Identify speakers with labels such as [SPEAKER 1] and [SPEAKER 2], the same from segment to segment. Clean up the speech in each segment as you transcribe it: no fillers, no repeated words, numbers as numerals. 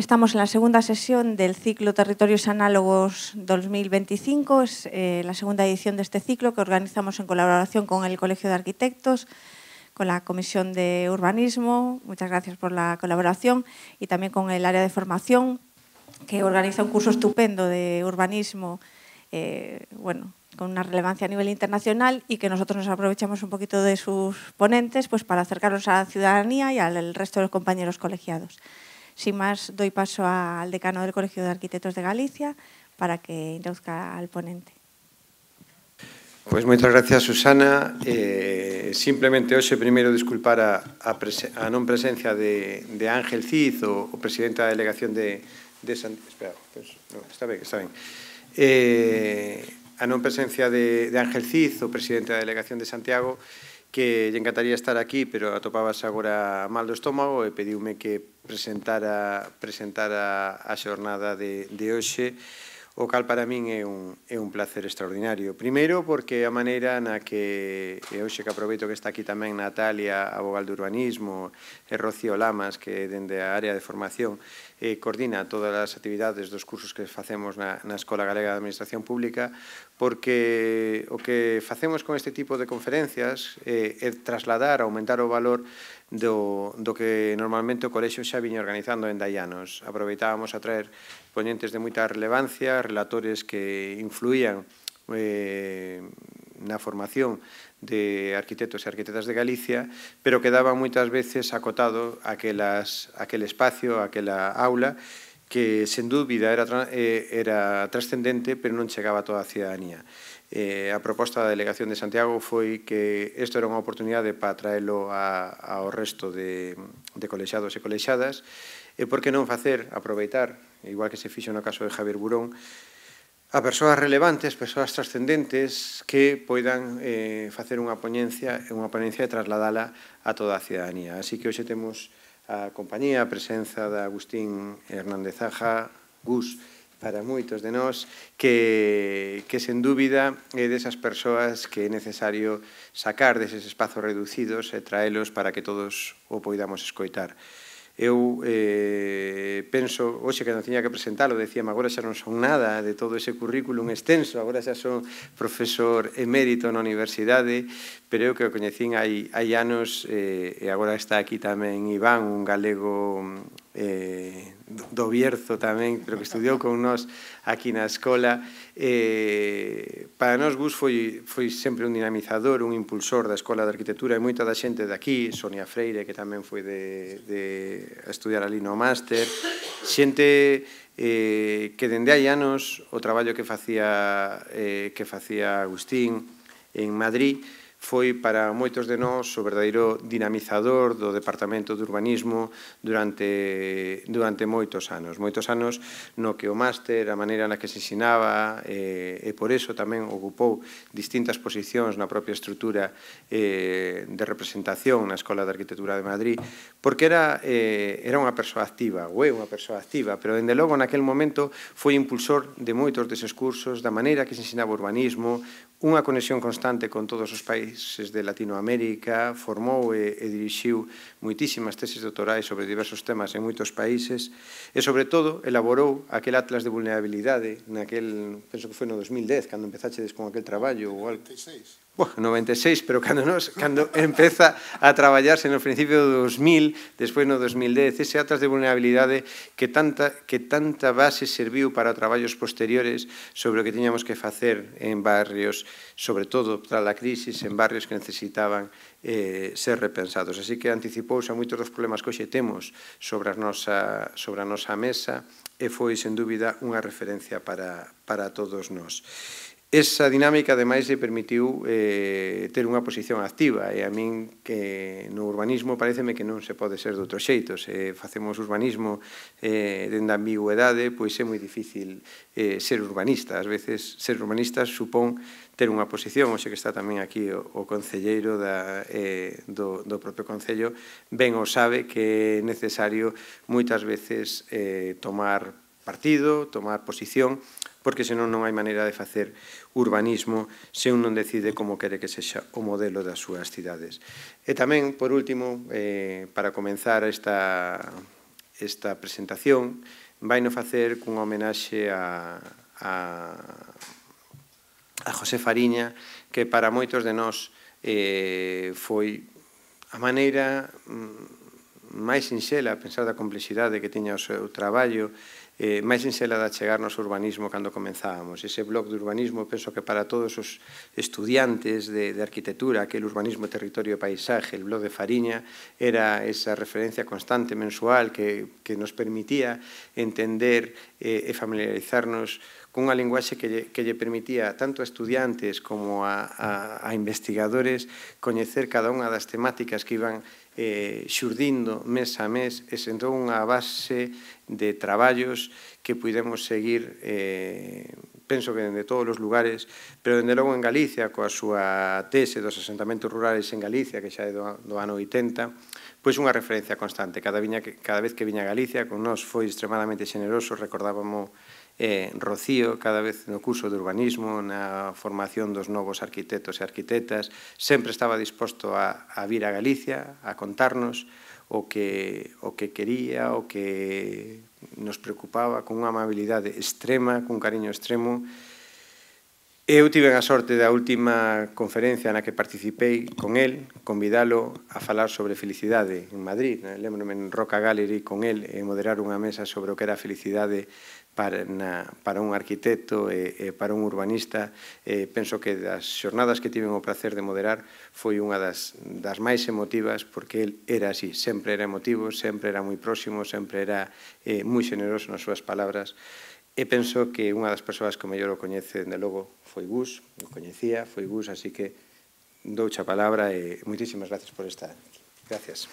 [SPEAKER 1] Estamos en la segunda sesión del ciclo Territorios Análogos 2025. Es la segunda edición de este ciclo que organizamos en colaboración con el Colegio de Arquitectos, con la Comisión de Urbanismo, muchas gracias por la colaboración, y también con el área de formación, que organiza un curso estupendo de urbanismo, con una relevancia a nivel internacional, y que nosotros nos aprovechamos un poquito de sus ponentes pues, para acercarnos a la ciudadanía y al resto de los compañeros colegiados. Sin más, doy paso al decano del Colegio de Arquitectos de Galicia para que introduzca al ponente.
[SPEAKER 2] Pois moitas gracias, Susana. Simplemente hoxe, primeiro, disculpar a non presencia de Ángel Cid, o presidente da delegación de Santiago. Está ben. A non presencia de Ángel Cid, o presidente da delegación de Santiago, que lle encantaría estar aquí, pero atopábase agora mal do estómago e pediume que presentara a xornada de hoxe, o cal para min é un placer extraordinario. Primeiro, porque a maneira na que, hoxe que aproveito que está aquí tamén Natalia, a vogal de urbanismo, e Rocío Lamas, que dende a área de formación coordina todas as actividades dos cursos que facemos na Escola Galega de Administración Pública, porque o que facemos con este tipo de conferencias é trasladar, aumentar o valor do que normalmente o colexio xa viña organizando en hai anos. Aproveitábamos a traer ponentes de moita relevancia, relatores que influían na formación de arquitectos e arquitectas de Galicia, pero quedaba moitas veces acotado aquel espacio, aquela aula, que, sen dúbida, era trascendente, pero non chegaba a toda a ciudadanía. A proposta da Delegación de Santiago foi que isto era unha oportunidade para traelo ao resto de colexiados e colexadas, e por que non aproveitar, igual que se fixo no caso de Javier Burón, a persoas relevantes, persoas trascendentes que poidan facer unha ponencia e trasladala a toda a ciudadanía. Así que hoxe temos a compañía, a presenza de Agustín Hernández Aja, Gus, para moitos de nós, que sen dúbida é desas persoas que é necesario sacar deses espazos reducidos e traelos para que todos o poidamos escoitar. Eu penso, hoxe que non tiña que presentalo, decíame, agora xa non son nada de todo ese currículum extenso, agora xa son profesor emérito na universidade, pero eu que o coñecín hai anos, e agora está aquí tamén Iván, un galego do Bierzo tamén, pero que estudiou con nós aquí na escola. Para nós Gus foi sempre un dinamizador, un impulsor da Escola de Arquitectura, e moita da xente de aquí, Sonia Freire, que tamén foi de estudiar ali no máster, xente que dende hai anos o traballo que facía Agustín en Madrid foi para moitos de nós o verdadeiro dinamizador do Departamento de Urbanismo durante moitos anos no que o máster, a maneira na que se ensinaba, e por eso tamén ocupou distintas posicións na propia estrutura de representación na Escola de Arquitectura de Madrid, porque era unha persoa activa, ou é unha persoa activa, pero dende logo naquel momento foi impulsor de moitos deses cursos, da maneira que se ensinaba urbanismo, unha conexión constante con todos os países de Latinoamérica, formou e dirixiu moitísimas teses doutorais sobre diversos temas en moitos países e, sobre todo, elaborou aquel atlas de vulnerabilidade penso que foi no 2010, cando empezachedes con aquel traballo. 96. 96, pero cando empeza a traballarse no principio do 2000, despois no 2010, ese atlas de vulnerabilidade que tanta base serviu para traballos posteriores sobre o que tiñamos que facer en barrios, sobre todo tras a crisis, en barrios que necesitaban ser repensados. Así que anticipouse a moitos dos problemas que hoxe temos sobre a nosa mesa e foi, sen dúbida, unha referencia para todos nós. Esa dinámica, ademais, lle permitiu ter unha posición activa, e a min que no urbanismo pareceme que non se pode ser de outro xeito. Se facemos urbanismo dende a ambigüedade, pois é moi difícil ser urbanista. Ás veces, ser urbanista supón ter unha posición, hoxe que está tamén aquí o concelleiro do propio Concello, ben o sabe que é necesario moitas veces tomar partido, tomar posición, porque senón non hai maneira de facer urbanismo se un non decide como quere que sexa o modelo das súas cidades. E tamén, por último, para comenzar esta presentación vai no facer cunha homenaxe a José Fariña, que para moitos de nós foi a maneira máis sinxela, a pensar da complexidade que tiña o seu traballo, máis sinxela de achegarnos ao urbanismo cando comenzábamos. Ese blog de urbanismo, penso que para todos os estudiantes de arquitectura, aquel urbanismo, territorio e paisaje, el blog de Fariña, era esa referencia constante, mensual, que nos permitía entender e familiarizarnos cunha linguaxe que lle permitía tanto a estudiantes como a investigadores coñecer cada unha das temáticas que iban xurdindo mes a mes e sentou unha base de traballos que pudemos seguir, penso que de todos os lugares, pero dende logo en Galicia, coa súa tese dos asentamentos rurales en Galicia, que xa é do ano 80, pois unha referencia constante. Cada vez que viña a Galicia, con nós foi extremadamente xeneroso, recordábamos Rocío, cada vez no curso de urbanismo, na formación dos novos arquitectos e arquitectas, sempre estaba disposto a vir a Galicia, a contarnos o que quería, o que nos preocupaba, con unha amabilidade extrema, cun cariño extremo. Eu tive a sorte da última conferencia na que participei con el, convidalo a falar sobre felicidade en Madrid. Lembro-me en Roca Gallery con el e moderar unha mesa sobre o que era a felicidade para un arquitecto e para un urbanista. Penso que das xornadas que tiven o placer de moderar foi unha das máis emotivas, porque el era así, sempre era emotivo, sempre era moi próximo, sempre era moi xeneroso nas súas palabras. E penso que unha das persoas que mellor o coñece, dende logo, foi Gus, o coñecía, foi Gus, así que douche a palabra e moitísimas gracias por estar aquí. Gracias.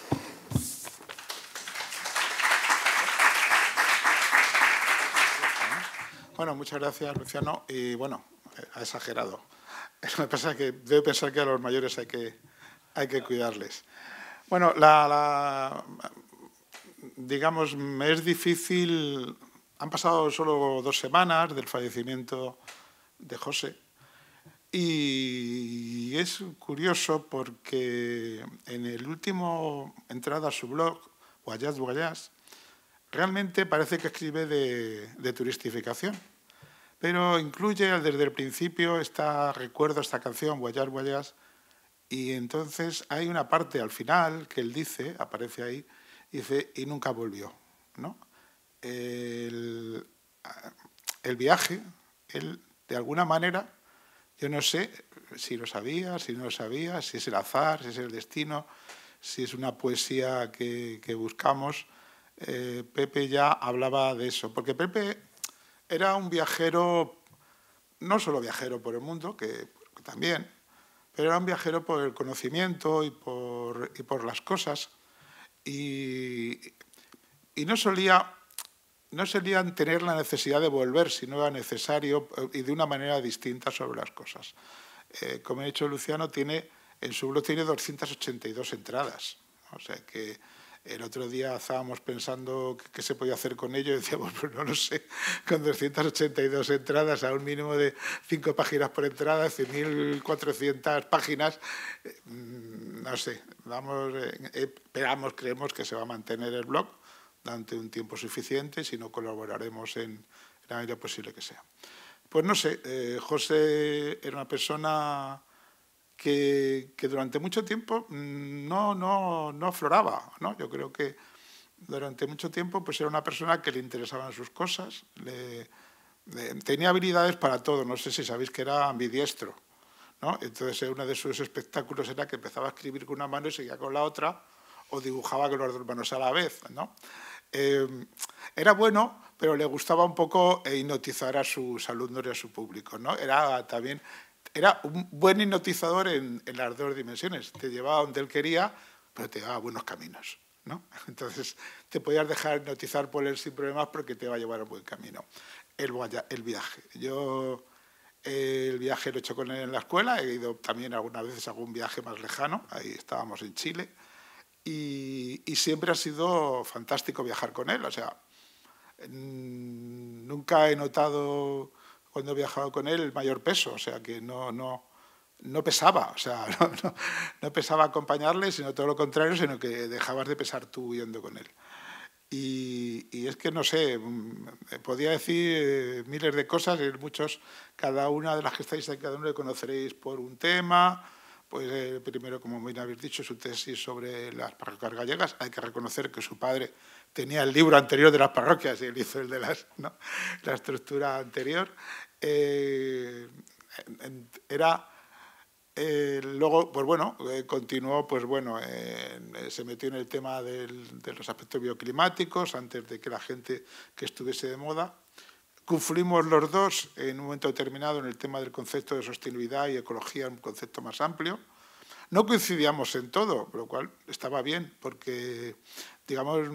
[SPEAKER 3] Bueno, muchas gracias, Luciano. Y bueno, ha exagerado. Me pasa que debo pensar que a los mayores hay que cuidarles. Bueno, digamos, me es difícil. Han pasado solo 2 semanas del fallecimiento de José. Y es curioso porque en el último entrada a su blog, Voyage Voyage, realmente parece que escribe de turistificación, pero incluye desde el principio recuerdo esta canción, Voyage Voyage, y entonces hay una parte al final que él dice, aparece ahí, dice, y nunca volvió, ¿no? El viaje, él, de alguna manera, yo no sé si lo sabía, si no lo sabía, si es el azar, si es el destino, si es una poesía que buscamos. Pepe ya hablaba de eso, porque Pepe era un viajero, no solo viajero por el mundo, que también, pero era un viajero por el conocimiento y por las cosas, y no solían tener la necesidad de volver si no era necesario y de una manera distinta sobre las cosas. Como ha dicho Luciano, en su blog tiene 282 entradas, o sea que el otro día estábamos pensando qué se podía hacer con ello y decíamos, pues no lo sé, con 282 entradas a un mínimo de 5 páginas por entrada, 100.400 páginas, no sé, creemos que se va a mantener el blog durante un tiempo suficiente, si no colaboraremos en la medida posible que sea. Pues no sé, José era una persona que durante mucho tiempo no afloraba, ¿no? Yo creo que durante mucho tiempo pues era una persona que le interesaban sus cosas, tenía habilidades para todo, no sé si sabéis que era ambidiestro, ¿no? Entonces uno de sus espectáculos era que empezaba a escribir con una mano y seguía con la otra, o dibujaba con las 2 manos a la vez, ¿no? Era bueno, pero le gustaba un poco hipnotizar a sus alumnos y a su público, ¿no? Era un buen hipnotizador en las 2 dimensiones. Te llevaba donde él quería, pero te llevaba a buenos caminos, ¿no? Entonces, te podías dejar hipnotizar por él sin problemas porque te va a llevar a un buen camino. El viaje. Yo el viaje lo he hecho con él en la escuela, he ido también algunas veces a algún viaje más lejano, ahí estábamos en Chile, y siempre ha sido fantástico viajar con él. O sea, nunca he notado cuando he viajado con él el mayor peso, o sea que no pesaba, o sea, no pesaba acompañarle, sino todo lo contrario, sino que dejabas de pesar tú yendo con él. Y es que, no sé, podía decir miles de cosas, cada una de las que estáis aquí, cada uno le conoceréis por un tema. Pues primero, como bien habéis dicho, su tesis sobre las parroquias gallegas. Hay que reconocer que su padre tenía el libro anterior de las parroquias y él hizo el de la estructura anterior. Luego, pues bueno, continuó, pues bueno, se metió en el tema de los aspectos bioclimáticos antes de que la gente que estuviese de moda. Confluimos los dos en un momento determinado en el tema del concepto de sostenibilidad y ecología, un concepto más amplio. No coincidíamos en todo, lo cual estaba bien, porque, digamos,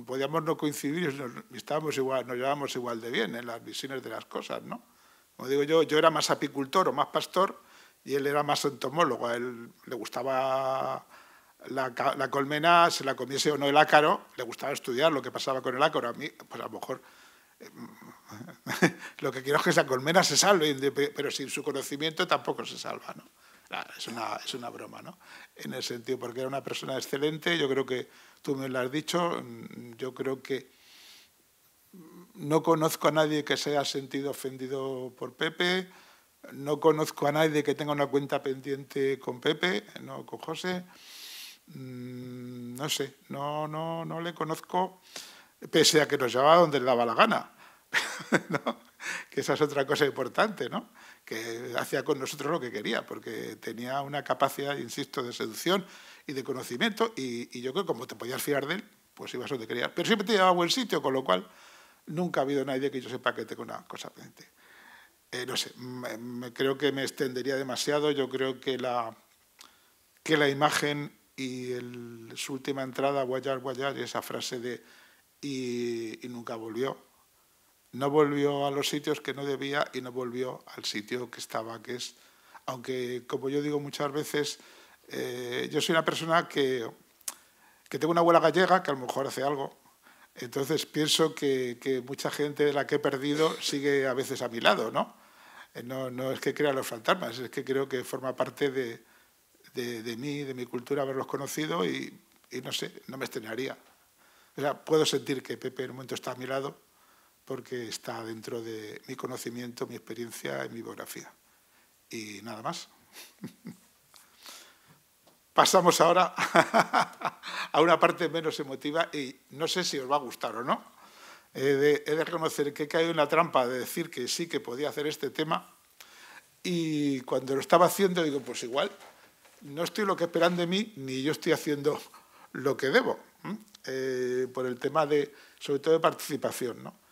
[SPEAKER 3] podíamos no coincidir y nos llevábamos igual de bien en las visiones de las cosas, ¿no? Como digo yo era más apicultor o más pastor y él era más entomólogo. A él le gustaba la colmena, se la comiese o no el ácaro, le gustaba estudiar lo que pasaba con el ácaro. A mí, pues a lo mejor, lo que quiero es que esa colmena se salve, pero sin su conocimiento tampoco se salva, ¿no? Es una broma, ¿no? En el sentido, porque era una persona excelente, yo creo que tú me lo has dicho, yo creo que no conozco a nadie que se haya sentido ofendido por Pepe, no conozco a nadie que tenga una cuenta pendiente con Pepe, no con José, no sé, no le conozco, pese a que nos llevaba donde le daba la gana, ¿no? Que esa es otra cosa importante, ¿no? Que hacía con nosotros lo que quería, porque tenía una capacidad, insisto, de seducción y de conocimiento, y yo creo que como te podías fiar de él, pues ibas donde querías. Pero siempre te llevaba a buen sitio, con lo cual nunca ha habido nadie que yo sepa que tenga una cosa pendiente. No sé, creo que me extendería demasiado. Yo creo que la imagen y su última entrada, Guayar, Guayar, y esa frase de y nunca volvió. No volvió a los sitios que no debía y no volvió al sitio que estaba, que es... Aunque, como yo digo muchas veces, yo soy una persona que tengo una abuela gallega que a lo mejor hace algo. Entonces pienso que mucha gente de la que he perdido sigue a veces a mi lado, ¿no? No es que crea los fantasmas, es que creo que forma parte de mí, de mi cultura, haberlos conocido y no sé, no me extrañaría. O sea, puedo sentir que Pepe en un momento está a mi lado porque está dentro de mi conocimiento, mi experiencia y mi biografía. Y nada más. Pasamos ahora a una parte menos emotiva y no sé si os va a gustar o no. He de reconocer que he caído en la trampa de decir que sí que podía hacer este tema y cuando lo estaba haciendo digo, pues igual no estoy lo que esperan de mí ni yo estoy haciendo lo que debo, por el tema sobre todo de participación, ¿no?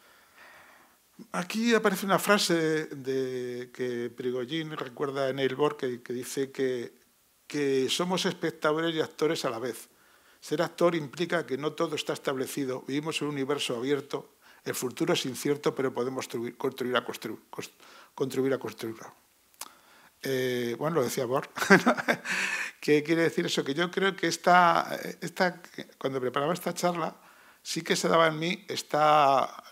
[SPEAKER 3] Aquí aparece una frase que Prigogine recuerda en Neil Bohr que dice que somos espectadores y actores a la vez. Ser actor implica que no todo está establecido, vivimos en un universo abierto, el futuro es incierto, pero podemos contribuir a construirlo. Bueno, lo decía Bohr. ¿Qué quiere decir eso? Que yo creo que cuando preparaba esta charla, sí que se daba en mí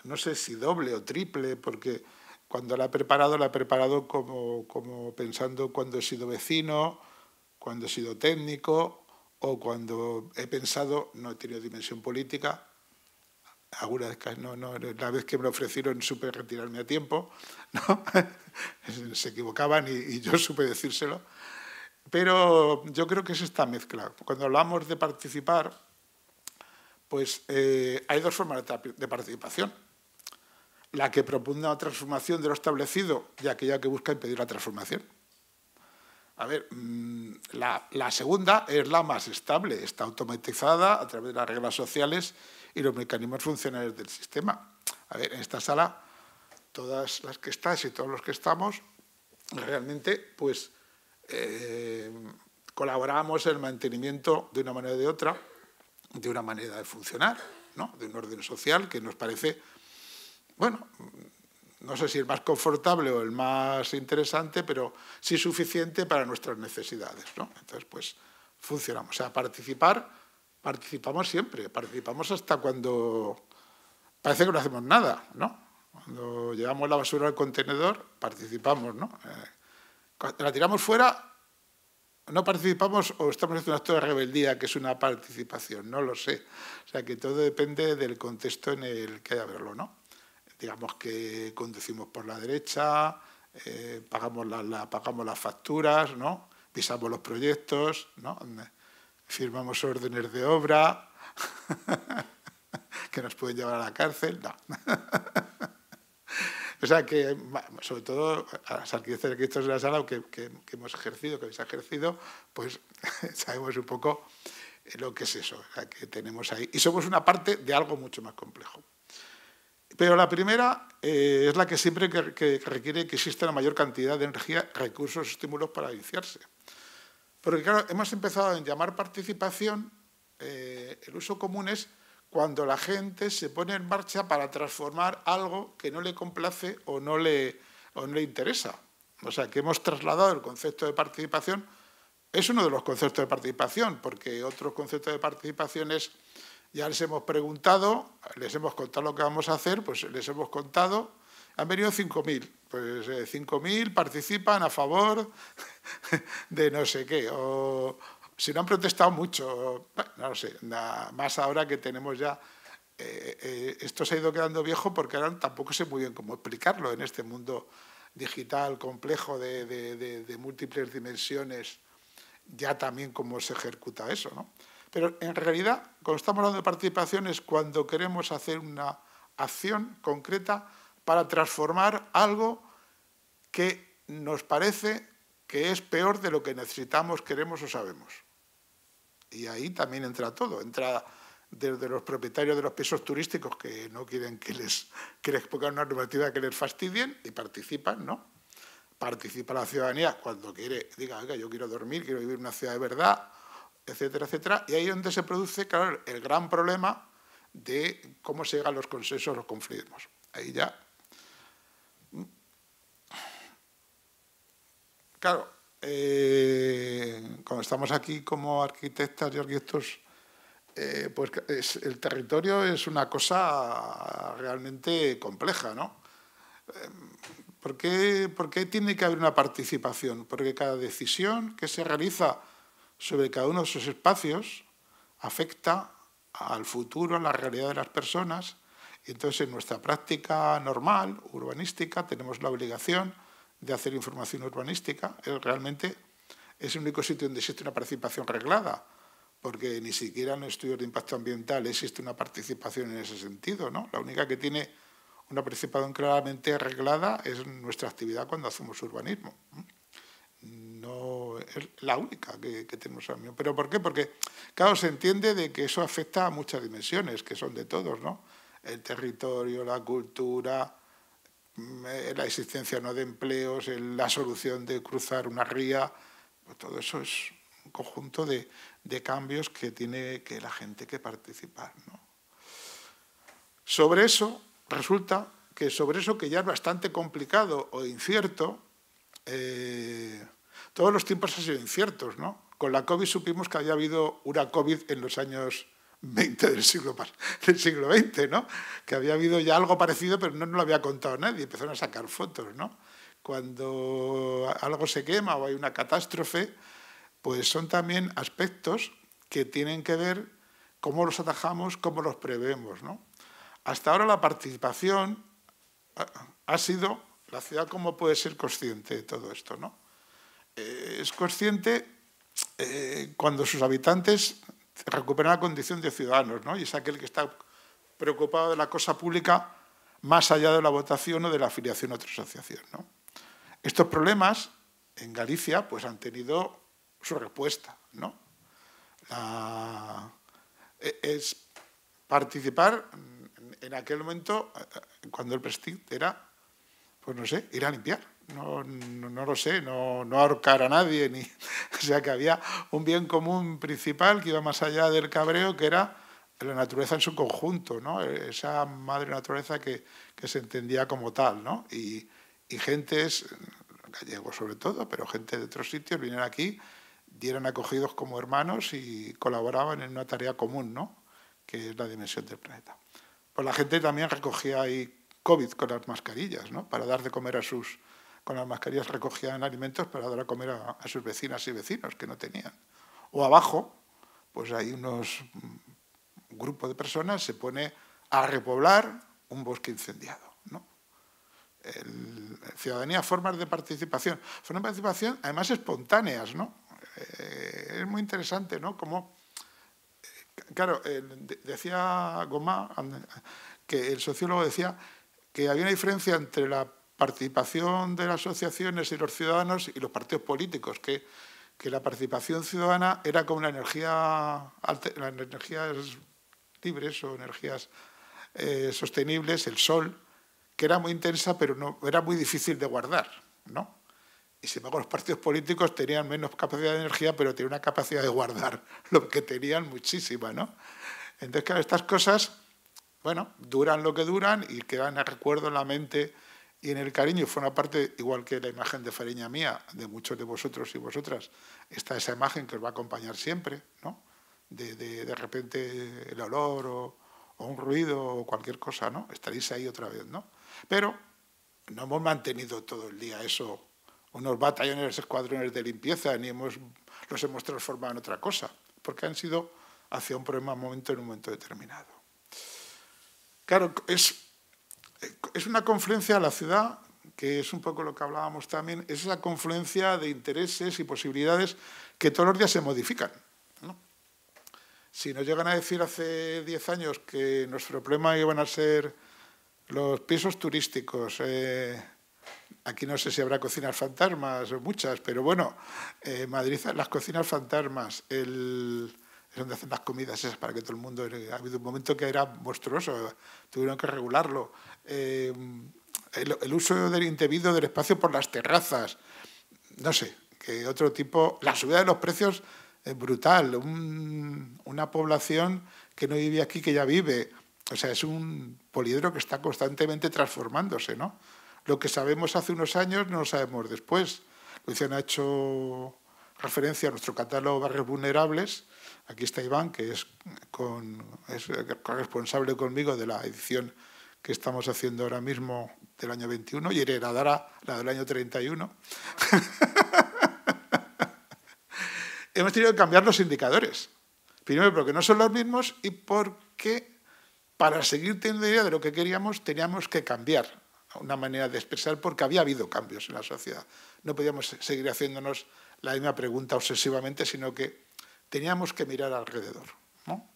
[SPEAKER 3] no sé si doble o triple, porque cuando la he preparado como pensando cuando he sido vecino, cuando he sido técnico o cuando he pensado, no he tenido dimensión política. Alguna vez la vez que me lo ofrecieron supe retirarme a tiempo, ¿no? Se equivocaban y yo supe decírselo. Pero yo creo que es esta mezcla. Cuando hablamos de participar, pues hay dos formas de participación. La que propone una transformación de lo establecido y aquella que busca impedir la transformación. A ver, la segunda es la más estable, está automatizada a través de las reglas sociales y los mecanismos funcionales del sistema. A ver, en esta sala, todas las que estáis y todos los que estamos, realmente, pues, colaboramos en el mantenimiento de una manera o de otra, de una manera de funcionar, ¿no? De un orden social que nos parece, bueno, no sé si el más confortable o el más interesante, pero sí suficiente para nuestras necesidades, ¿no? Entonces, pues, funcionamos. O sea, participamos siempre, participamos hasta cuando parece que no hacemos nada, ¿no? Cuando llevamos la basura al contenedor, participamos, ¿no? Cuando la tiramos fuera, no participamos o estamos haciendo un acto de rebeldía, que es una participación, no lo sé. O sea, que todo depende del contexto en el que haya verlo, ¿no? Digamos que conducimos por la derecha, pagamos las facturas, ¿no? Pisamos los proyectos, ¿no? Firmamos órdenes de obra que nos pueden llevar a la cárcel, no. O sea que, sobre todo, a las arquitectos de la sala que hemos ejercido, que habéis ejercido, pues sabemos un poco lo que es eso, o sea, que tenemos ahí. Y somos una parte de algo mucho más complejo. Pero la primera es la que siempre que requiere que exista la mayor cantidad de energía, recursos, estímulos para iniciarse. Porque, claro, hemos empezado a llamar participación, el uso común es cuando la gente se pone en marcha para transformar algo que no le complace o no le interesa. O sea, que hemos trasladado el concepto de participación. Es uno de los conceptos de participación, porque otros conceptos de participación es, ya les hemos preguntado, les hemos contado lo que vamos a hacer, pues les hemos contado, han venido 5.000, pues 5.000 participan a favor de no sé qué, o si no han protestado mucho, no lo sé, más ahora que tenemos ya, esto se ha ido quedando viejo porque ahora tampoco sé muy bien cómo explicarlo en este mundo digital complejo de múltiples dimensiones, ya también cómo se ejecuta eso, ¿no? Pero en realidad, cuando estamos hablando de participación es cuando queremos hacer una acción concreta para transformar algo que nos parece que es peor de lo que necesitamos, queremos o sabemos. Y ahí también entra todo, entra desde los propietarios de los pisos turísticos que no quieren que les pongan una normativa que les fastidien y participan, ¿no? Participa la ciudadanía cuando quiere, diga, oiga, yo quiero dormir, quiero vivir en una ciudad de verdad, etcétera, etcétera. Y ahí es donde se produce, claro, el gran problema de cómo se llegan los consensos, los conflictos. Ahí ya. Claro, cuando estamos aquí como arquitectas y arquitectos, pues el territorio es una cosa realmente compleja, ¿no? ¿Por qué tiene que haber una participación? Porque cada decisión que se realiza sobre cada uno de esos espacios afecta al futuro, a la realidad de las personas. Y entonces, en nuestra práctica normal, urbanística, tenemos la obligación de hacer información urbanística. Realmente es el único sitio donde existe una participación reglada, porque ni siquiera en estudios de impacto ambiental existe una participación en ese sentido, ¿no? La única que tiene una participación claramente reglada es nuestra actividad cuando hacemos urbanismo. No es la única que tenemos ahora mismo. ¿Pero por qué? Porque, claro, se entiende de que eso afecta a muchas dimensiones, que son de todos, ¿no? El territorio, la cultura, la existencia no de empleos, la solución de cruzar una ría, pues todo eso es un conjunto de cambios que tiene que la gente que participar, ¿no? Sobre eso, resulta que sobre eso que ya es bastante complicado o incierto, todos los tiempos han sido inciertos, ¿no? Con la COVID supimos que había habido una COVID en los años 20 del siglo XX, ¿no? Que había habido ya algo parecido, pero no nos lo había contado nadie. Empezaron a sacar fotos, ¿no? Cuando algo se quema o hay una catástrofe, pues son también aspectos que tienen que ver cómo los atajamos, cómo los prevemos, ¿no? Hasta ahora la participación ha sido, la ciudad cómo puede ser consciente de todo esto, ¿no? Es consciente cuando sus habitantes recuperan la condición de ciudadanos, ¿no? Y es aquel que está preocupado de la cosa pública más allá de la votación o de la afiliación a otra asociación, ¿no? Estos problemas en Galicia pues han tenido su respuesta, ¿no? Es participar en aquel momento cuando el Prestige era, pues no sé, ir a limpiar. No lo sé, no ahorcar a nadie, ni, o sea que había un bien común principal que iba más allá del cabreo, que era la naturaleza en su conjunto, ¿no? Esa madre naturaleza que se entendía como tal, ¿no? Y gentes, gallegos sobre todo, pero gente de otros sitios, vinieron aquí, dieron acogidos como hermanos y colaboraban en una tarea común, ¿no? Que es la dimensión del planeta. Pues la gente también recogía ahí COVID con las mascarillas, ¿no? Para dar de comer a sus con las mascarillas recogían alimentos para dar a comer a sus vecinas y vecinos que no tenían. O abajo, pues hay un grupo de personas se pone a repoblar un bosque incendiado, ¿no? Ciudadanía, formas de participación. Formas de participación, además, espontáneas, ¿no? Es muy interesante, ¿no? Como, claro, decía Gomá, que el sociólogo decía que había una diferencia entre la participación de las asociaciones y los ciudadanos y los partidos políticos, que la participación ciudadana era como las energías libres o energías sostenibles, el sol, que era muy intensa, pero no, era muy difícil de guardar, ¿no? Y sin embargo los partidos políticos tenían menos capacidad de energía, pero tenían una capacidad de guardar lo que tenían muchísima, ¿no? Entonces, claro, estas cosas, bueno, duran lo que duran y quedan a recuerdo en la mente y en el cariño. Fue una parte, igual que la imagen de Fariña mía, de muchos de vosotros y vosotras, está esa imagen que os va a acompañar siempre, ¿no? De repente el olor o un ruido o cualquier cosa, ¿no? Estaréis ahí otra vez, ¿no? Pero no hemos mantenido todo el día eso, unos batallones, escuadrones de limpieza, ni los hemos transformado en otra cosa, porque han sido hacia un problema en un momento determinado. Claro, es una confluencia a la ciudad, que es un poco lo que hablábamos también, es esa confluencia de intereses y posibilidades que todos los días se modifican, ¿no? Si nos llegan a decir hace 10 años que nuestro problema iban a ser los pisos turísticos, aquí no sé si habrá cocinas fantasmas o muchas, pero bueno, Madrid, las cocinas fantasmas, es donde hacen las comidas esas para que todo el mundo... Ha habido un momento que era monstruoso, tuvieron que regularlo. El uso indebido del espacio por las terrazas, no sé, que otro tipo... La subida de los precios es brutal, una población que no vivía aquí, que ya vive. O sea, es un poliedro que está constantemente transformándose, ¿no? Lo que sabemos hace unos años no lo sabemos después. Luciana ha hecho referencia a nuestro catálogo de barrios vulnerables. Aquí está Iván, que es corresponsable conmigo de la edición que estamos haciendo ahora mismo del año 21 y heredará la del año 31. Hemos tenido que cambiar los indicadores. Primero, porque no son los mismos y porque para seguir teniendo idea de lo que queríamos teníamos que cambiar una manera de expresar porque había habido cambios en la sociedad. No podíamos seguir haciéndonos la misma pregunta obsesivamente, sino que teníamos que mirar alrededor, ¿no?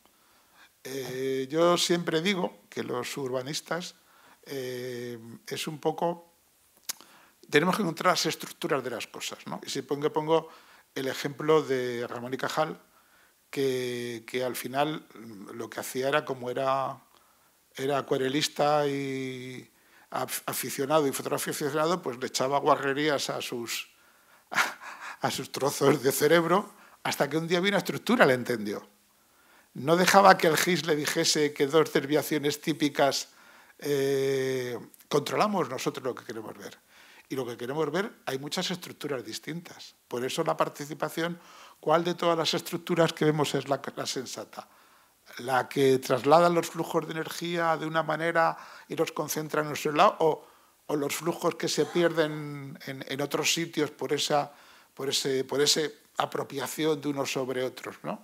[SPEAKER 3] Yo siempre digo que los urbanistas es un poco... Tenemos que encontrar las estructuras de las cosas, ¿no? Y si pongo el ejemplo de Ramón y Cajal, que al final lo que hacía era, como era acuarelista y aficionado y fotógrafo aficionado, pues le echaba guarrerías a sus trozos de cerebro, hasta que un día vino una estructura, le entendió. No dejaba que el GIS le dijese que 2 desviaciones típicas controlamos nosotros lo que queremos ver. Y lo que queremos ver, hay muchas estructuras distintas. Por eso la participación, ¿cuál de todas las estructuras que vemos es la sensata? ¿La que traslada los flujos de energía de una manera y los concentra en nuestro lado? ¿O los flujos que se pierden en otros sitios por esa apropiación de unos sobre otros, ¿no?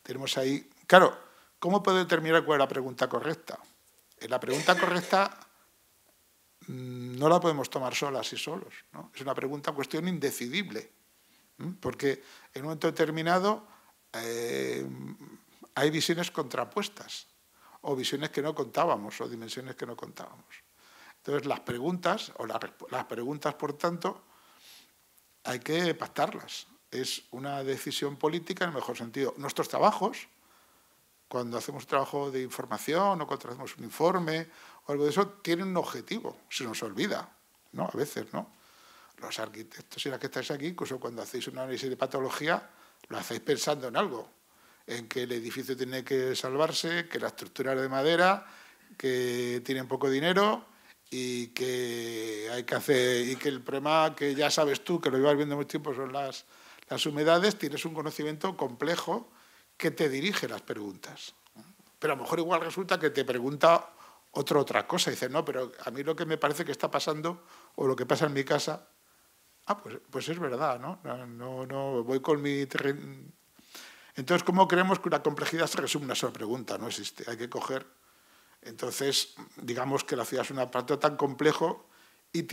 [SPEAKER 3] Tenemos ahí... Claro, ¿cómo puedo determinar cuál es la pregunta correcta? La pregunta correcta no la podemos tomar solas y solos, ¿no? Es una cuestión indecidible, porque en un momento determinado hay visiones contrapuestas, o visiones que no contábamos, o dimensiones que no contábamos. Entonces, las preguntas, por tanto, hay que pactarlas. Es una decisión política en el mejor sentido. Nuestros trabajos, cuando hacemos trabajo de información o cuando hacemos un informe o algo de eso, tienen un objetivo. Se nos olvida, ¿no? A veces, ¿no? Los arquitectos y las que estáis aquí, incluso cuando hacéis un análisis de patología, lo hacéis pensando en algo, en que el edificio tiene que salvarse, que la estructura es de madera, que tienen poco dinero y que hay que hacer, y que el problema que ya sabes tú, que lo llevas viendo mucho tiempo, son las humedades. Tienes un conocimiento complejo que te dirige las preguntas. Pero a lo mejor igual resulta que te pregunta otra cosa. Dice, no, pero a mí lo que me parece que está pasando o lo que pasa en mi casa, pues es verdad, ¿no? No voy con mi terreno. Entonces, ¿cómo creemos que una complejidad se resume en una sola pregunta? No existe, hay que coger. Entonces, digamos que la ciudad es un aparato tan complejo y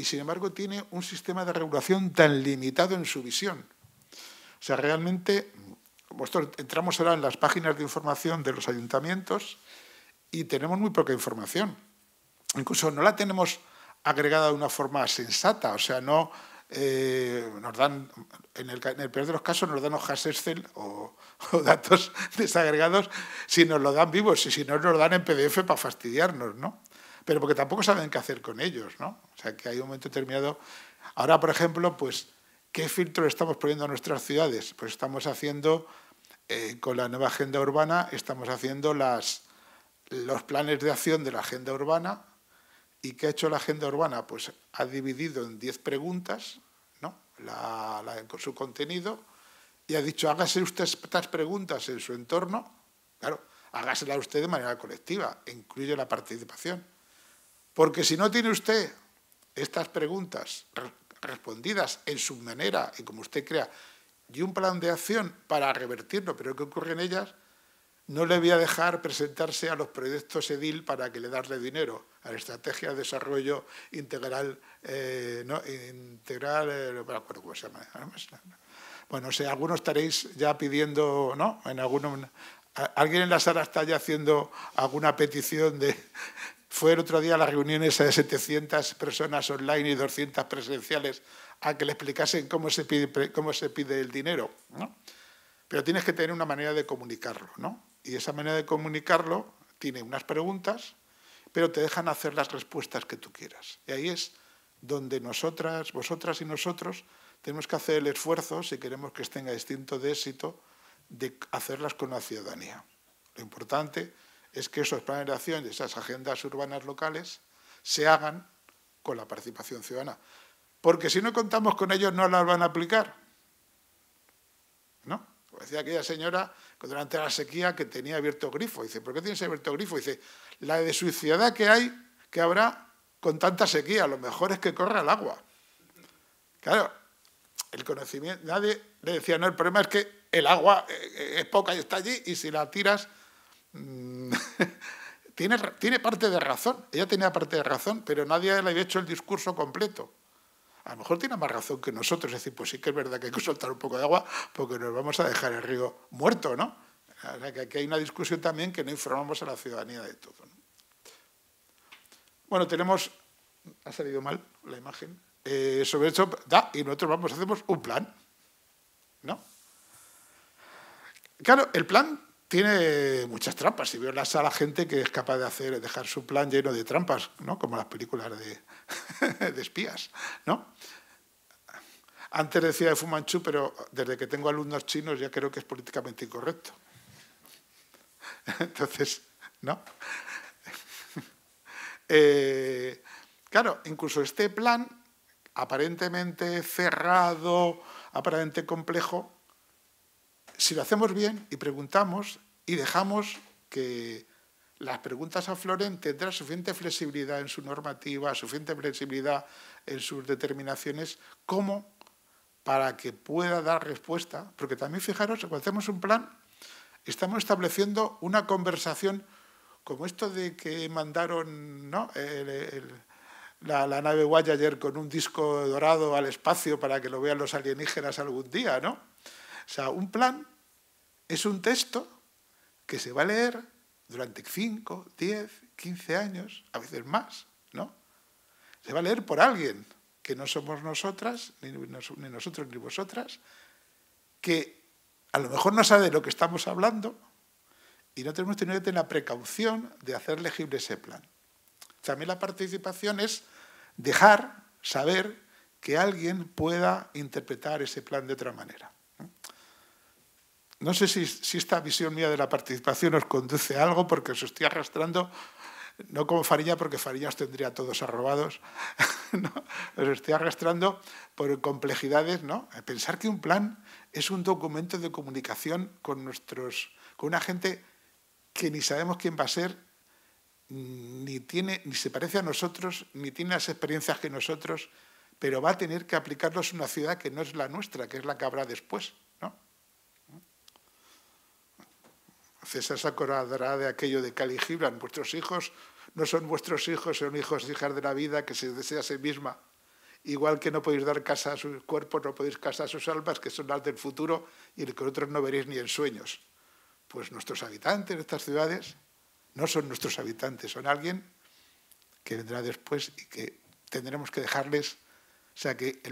[SPEAKER 3] sin embargo tiene un sistema de regulación tan limitado en su visión. O sea, realmente, nosotros entramos ahora en las páginas de información de los ayuntamientos y tenemos muy poca información. Incluso no la tenemos agregada de una forma sensata, o sea, no nos dan, en el peor de los casos, nos dan hojas Excel o datos desagregados si nos lo dan vivos y si no nos lo dan en PDF para fastidiarnos, ¿no? Pero porque tampoco saben qué hacer con ellos, ¿no? O sea, que hay un momento determinado. Ahora, por ejemplo, pues, ¿qué filtro estamos poniendo a nuestras ciudades? Pues estamos haciendo, con la nueva agenda urbana, estamos haciendo los planes de acción de la agenda urbana. ¿Y qué ha hecho la agenda urbana? Pues ha dividido en 10 preguntas, ¿no? Con su contenido, y ha dicho, hágase usted estas preguntas en su entorno, claro, hágasela usted de manera colectiva, e incluye la participación. Porque si no tiene usted estas preguntas respondidas en su manera y como usted crea, y un plan de acción para revertirlo, pero ¿qué ocurre en ellas? No le voy a dejar presentarse a los proyectos EDIL para que le darle dinero, a la estrategia de desarrollo integral, no me acuerdo cómo se llama. Bueno, o sea, algunos estaréis ya pidiendo, ¿no? Alguien en la sala está ya haciendo alguna petición de... Fue el otro día a las reuniones de 700 personas online y 200 presenciales a que le explicasen cómo se pide el dinero, ¿no? Pero tienes que tener una manera de comunicarlo, ¿no? Y esa manera de comunicarlo tiene unas preguntas, pero te dejan hacer las respuestas que tú quieras. Y ahí es donde vosotras y nosotros tenemos que hacer el esfuerzo, si queremos que tenga distinto de éxito, de hacerlas con la ciudadanía. Lo importante es que esos planes de acción y esas agendas urbanas locales se hagan con la participación ciudadana. Porque si no contamos con ellos, no las van a aplicar, ¿no? Decía aquella señora que durante la sequía que tenía abierto grifo. Dice, ¿por qué tienes abierto grifo? Dice, la de suciedad que habrá con tanta sequía. Lo mejor es que corra el agua. Claro, el conocimiento, nadie le decía, no, el problema es que el agua es poca y está allí y si la tiras, tiene parte de razón. Ella tenía parte de razón, pero nadie le había hecho el discurso completo. A lo mejor tiene más razón que nosotros, es decir, pues sí que es verdad que hay que soltar un poco de agua porque nos vamos a dejar el río muerto, ¿no? O sea, que aquí hay una discusión también que no informamos a la ciudadanía de todo, ¿no? Bueno, ha salido mal la imagen, sobre eso, y nosotros hacemos un plan, ¿no? Claro, el plan tiene muchas trampas. Si veo en la sala gente que es capaz de dejar su plan lleno de trampas, ¿no? Como las películas de espías, ¿no? Antes decía de Fu Manchu, pero desde que tengo alumnos chinos ya creo que es políticamente incorrecto. Entonces, ¿no? Claro, incluso este plan, aparentemente cerrado, aparentemente complejo, si lo hacemos bien y preguntamos y dejamos que las preguntas afloren, tendrá suficiente flexibilidad en su normativa, suficiente flexibilidad en sus determinaciones, como para que pueda dar respuesta. Porque también, fijaros, cuando hacemos un plan, estamos estableciendo una conversación como esto de que mandaron, ¿no?, la nave Voyager con un disco dorado al espacio para que lo vean los alienígenas algún día, ¿no? O sea, un plan es un texto que se va a leer durante 5, 10, 15 años, a veces más, ¿no? Se va a leer por alguien que no somos nosotras, ni nosotros ni vosotras, que a lo mejor no sabe de lo que estamos hablando y no tenemos que tener la precaución de hacer legible ese plan. También la participación es dejar saber que alguien pueda interpretar ese plan de otra manera. No sé si esta visión mía de la participación os conduce a algo, porque os estoy arrastrando, no como Fariña, porque Fariña os tendría todos arrobados, ¿no? Os estoy arrastrando por complejidades, ¿no? Pensar que un plan es un documento de comunicación con una gente que ni sabemos quién va a ser ni se parece a nosotros, ni tiene las experiencias que nosotros, pero va a tener que aplicarlos en una ciudad que no es la nuestra, que es la que habrá después, ¿no? César se acordará de aquello de Cali Gibran: vuestros hijos no son vuestros hijos, son hijos e hijas de la vida que se desea a sí misma. Igual que no podéis dar casa a sus cuerpos, no podéis casa a sus almas, que son las del futuro y el que otros no veréis ni en sueños. Pues nuestros habitantes de estas ciudades no son nuestros habitantes, son alguien que vendrá después y que tendremos que dejarles. O sea, que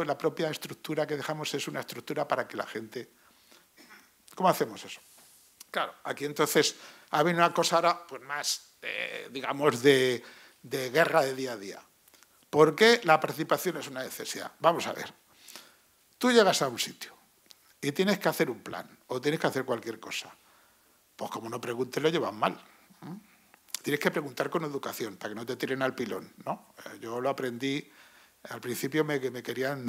[SPEAKER 3] la propia estructura que dejamos es una estructura para que la gente... ¿Cómo hacemos eso? Claro, aquí entonces ha habido una cosa ahora pues más, digamos, de guerra de día a día. ¿Por qué la participación es una necesidad? Vamos a ver. Tú llegas a un sitio y tienes que hacer un plan o tienes que hacer cualquier cosa. Pues como no preguntes, lo llevan mal. Tienes que preguntar con educación para que no te tiren al pilón, ¿no? Yo lo aprendí, al principio me querían,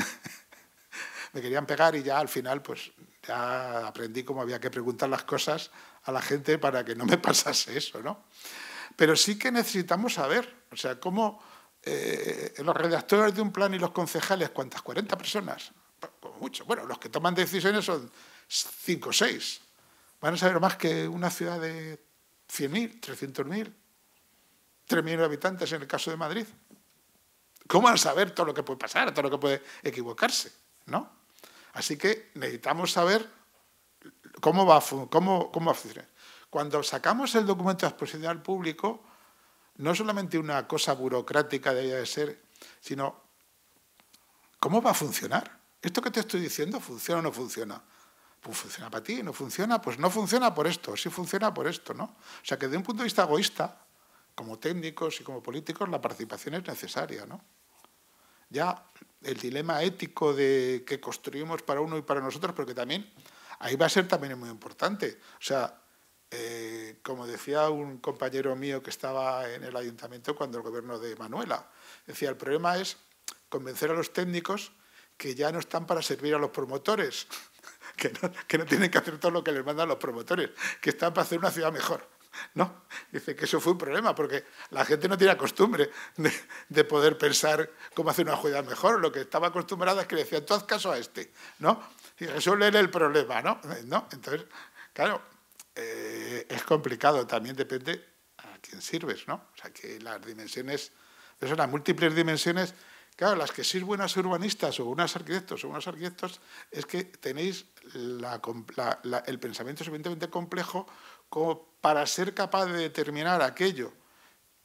[SPEAKER 3] me querían pegar y ya al final pues ya aprendí cómo había que preguntar las cosas a la gente para que no me pasase eso, ¿no? Pero sí que necesitamos saber, o sea, cómo los redactores de un plan y los concejales, ¿cuántas? 40 personas, como mucho. Bueno, los que toman decisiones son 5 o 6. Van a saber más que una ciudad de 100.000, 300.000, 3 millones de habitantes en el caso de Madrid. ¿Cómo van a saber todo lo que puede pasar, todo lo que puede equivocarse? ¿No? Así que necesitamos saber cómo va a funcionar. Cuando sacamos el documento de exposición al público, no solamente una cosa burocrática debe ser, sino cómo va a funcionar. ¿Esto que te estoy diciendo funciona o no funciona? Pues funciona para ti, no funciona, pues no funciona por esto, sí funciona por esto, ¿no? O sea que de un punto de vista egoísta, como técnicos y como políticos, la participación es necesaria, ¿no? Ya el dilema ético de que construimos para uno y para nosotros, pero que también, ahí va a ser también muy importante. O sea, como decía un compañero mío que estaba en el ayuntamiento cuando el gobierno de Manuela, decía, el problema es convencer a los técnicos que ya no están para servir a los promotores, que no tienen que hacer todo lo que les mandan los promotores, que están para hacer una ciudad mejor, ¿no? Dice que eso fue un problema, porque la gente no tiene costumbre de poder pensar cómo hacer una ciudad mejor. Lo que estaba acostumbrada es que le decían, tú haz caso a este, ¿no? Y resuelve el problema, ¿no? Entonces, claro, es complicado, también depende a quién sirves, ¿no? O sea, que las dimensiones, son las múltiples dimensiones. Claro, las que sois buenas urbanistas o unos arquitectos es que tenéis el pensamiento suficientemente complejo como para ser capaz de determinar aquello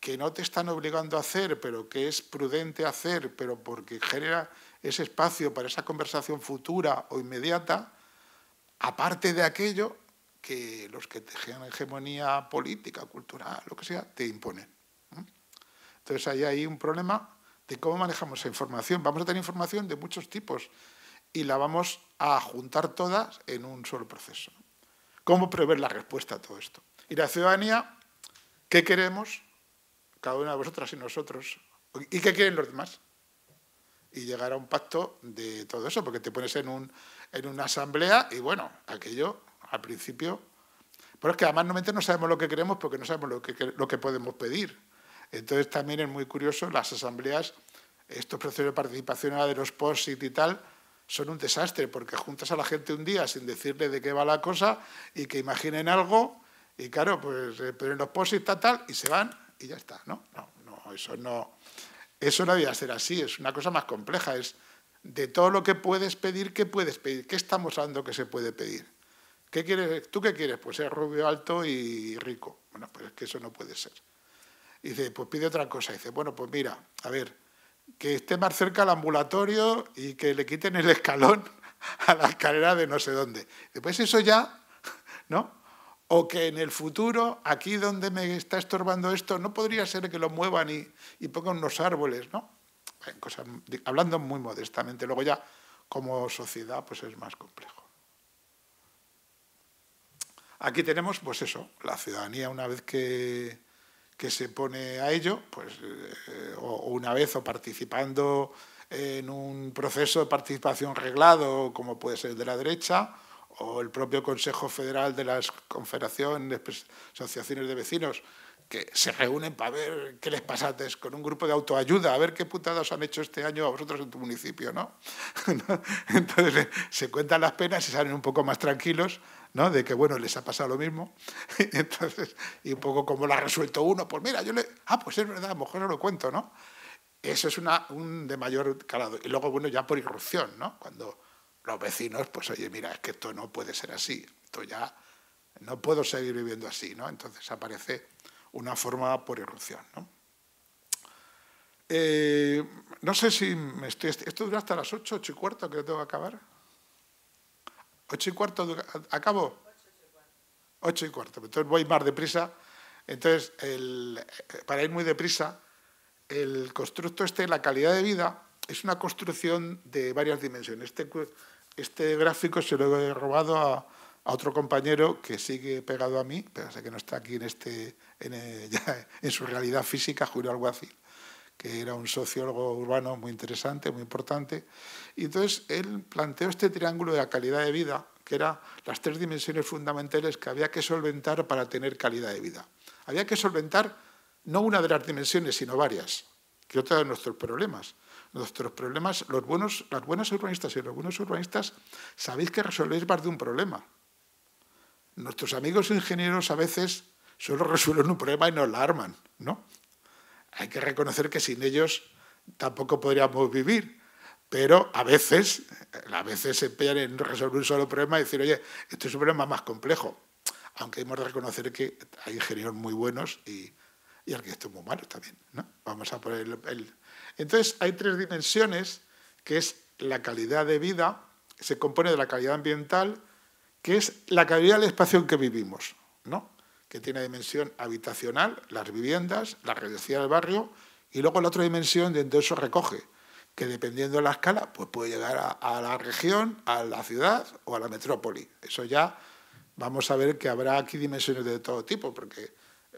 [SPEAKER 3] que no te están obligando a hacer, pero que es prudente hacer, pero porque genera ese espacio para esa conversación futura o inmediata, aparte de aquello que los que tejen hegemonía política, cultural, lo que sea, te imponen. Entonces ahí hay un problema de cómo manejamos esa información. Vamos a tener información de muchos tipos y la vamos a juntar todas en un solo proceso. ¿Cómo prever la respuesta a todo esto? Y la ciudadanía, ¿qué queremos? Cada una de vosotras y nosotros. ¿Y qué quieren los demás? Y llegar a un pacto de todo eso, porque te pones en una asamblea y, bueno, aquello al principio... Pero es que además normalmente no sabemos lo que queremos porque no sabemos lo que podemos pedir. Entonces también es muy curioso, las asambleas, estos procesos de participación de los POSIT y tal, son un desastre, porque juntas a la gente un día sin decirle de qué va la cosa y que imaginen algo, y claro, pues ponen los POSIT tal, y se van, y ya está, ¿no? Eso no debía ser así, es una cosa más compleja, es de todo lo que puedes pedir, ¿qué puedes pedir? ¿Qué estamos hablando que se puede pedir? ¿Qué quieres? ¿Tú qué quieres? Pues ser rubio, alto y rico. Bueno, pues es que eso no puede ser. Y dice, pues pide otra cosa. Y dice, bueno, pues mira, a ver, que esté más cerca al ambulatorio y que le quiten el escalón a la escalera de no sé dónde. Después eso ya, ¿no? O que en el futuro, aquí donde me está estorbando esto, no podría ser que lo muevan y pongan unos árboles, ¿no? Bueno, cosas, hablando muy modestamente. Luego ya, como sociedad, pues es más complejo. Aquí tenemos, pues eso, la ciudadanía una vez que se pone a ello, pues, o una vez o participando en un proceso de participación reglado, como puede ser el de la derecha, o el propio Consejo Federal de las Confederaciones, Asociaciones de Vecinos, que se reúnen para ver qué les pasa con un grupo de autoayuda, a ver qué putadas han hecho este año a vosotros en tu municipio, ¿no? Entonces se cuentan las penas y salen un poco más tranquilos, ¿no? De que, bueno, les ha pasado lo mismo. Entonces, y un poco como lo ha resuelto uno, pues mira, pues es verdad, a lo mejor no lo cuento, ¿no? Eso es un de mayor calado. Y luego, bueno, ya por irrupción, ¿no? Cuando los vecinos, pues oye, mira, es que esto no puede ser así, esto ya no puedo seguir viviendo así, ¿no? Entonces aparece una forma por irrupción, ¿no? No sé si esto dura hasta las 8, 8:15, que lo tengo que acabar. 8:15, ¿acabo? 8:15, entonces voy más deprisa. Entonces, para ir muy deprisa, el constructo la calidad de vida, es una construcción de varias dimensiones. Este gráfico se lo he robado a otro compañero que sigue pegado a mí, pero sé que no está aquí ya en su realidad física, Julio Alguacil, que era un sociólogo urbano muy interesante, muy importante. Y entonces él planteó este triángulo de la calidad de vida, que eran las 3 dimensiones fundamentales que había que solventar para tener calidad de vida. Había que solventar no una de las dimensiones, sino varias, que otra de nuestros problemas. Nuestros problemas, las buenas urbanistas y los buenos urbanistas, sabéis que resolvéis más de un problema. Nuestros amigos ingenieros a veces solo resuelven un problema y nos la arman, ¿no? Hay que reconocer que sin ellos tampoco podríamos vivir, pero a veces se empeñan en resolver un solo problema y decir, oye, esto es un problema más complejo. Aunque hemos de reconocer que hay ingenieros muy buenos y arquitectos muy malos también, ¿no? Vamos a poner Entonces, hay 3 dimensiones, que es la calidad de vida, se compone de la calidad ambiental, que es la calidad del espacio en que vivimos, ¿no? Que tiene dimensión habitacional, las viviendas, la reducción del barrio, y luego la otra dimensión donde eso recoge, que dependiendo de la escala, pues puede llegar a la región, a la ciudad o a la metrópoli. Eso ya vamos a ver que habrá aquí dimensiones de todo tipo, porque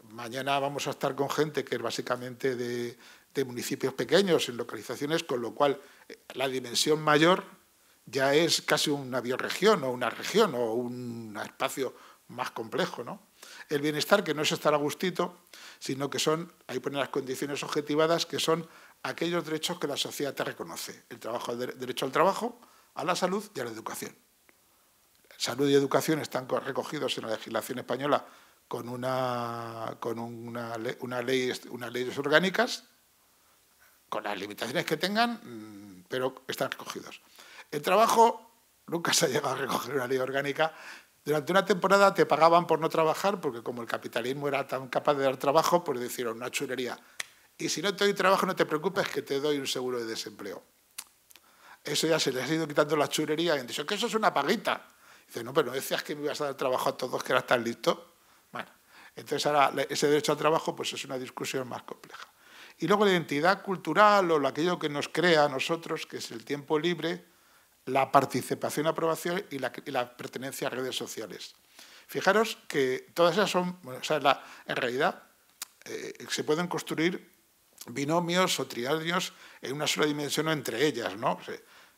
[SPEAKER 3] mañana vamos a estar con gente que es básicamente de municipios pequeños, en localizaciones, con lo cual la dimensión mayor ya es casi una biorregión o una región o un espacio más complejo, ¿no? El bienestar, que no es estar a gustito, sino que ahí ponen las condiciones objetivadas, que son aquellos derechos que la sociedad te reconoce. El derecho al trabajo, a la salud y a la educación. Salud y educación están recogidos en la legislación española con leyes orgánicas, con las limitaciones que tengan, pero están recogidos. El trabajo nunca se ha llegado a recoger una ley orgánica. Durante una temporada te pagaban por no trabajar, porque como el capitalismo era tan capaz de dar trabajo, pues decían una chulería. Y si no te doy trabajo, no te preocupes, que te doy un seguro de desempleo. Eso ya se les ha ido quitando la chulería y han dicho que eso es una paguita. Dice, no, pero no decías que me ibas a dar trabajo a todos, que eras tan listo. Bueno, entonces ahora ese derecho al trabajo pues es una discusión más compleja. Y luego la identidad cultural o aquello que nos crea a nosotros, que es el tiempo libre, la participación, aprobación y la pertenencia a redes sociales. Fijaros que todas esas son, en realidad, se pueden construir binomios o triadios en una sola dimensión o entre ellas, ¿no?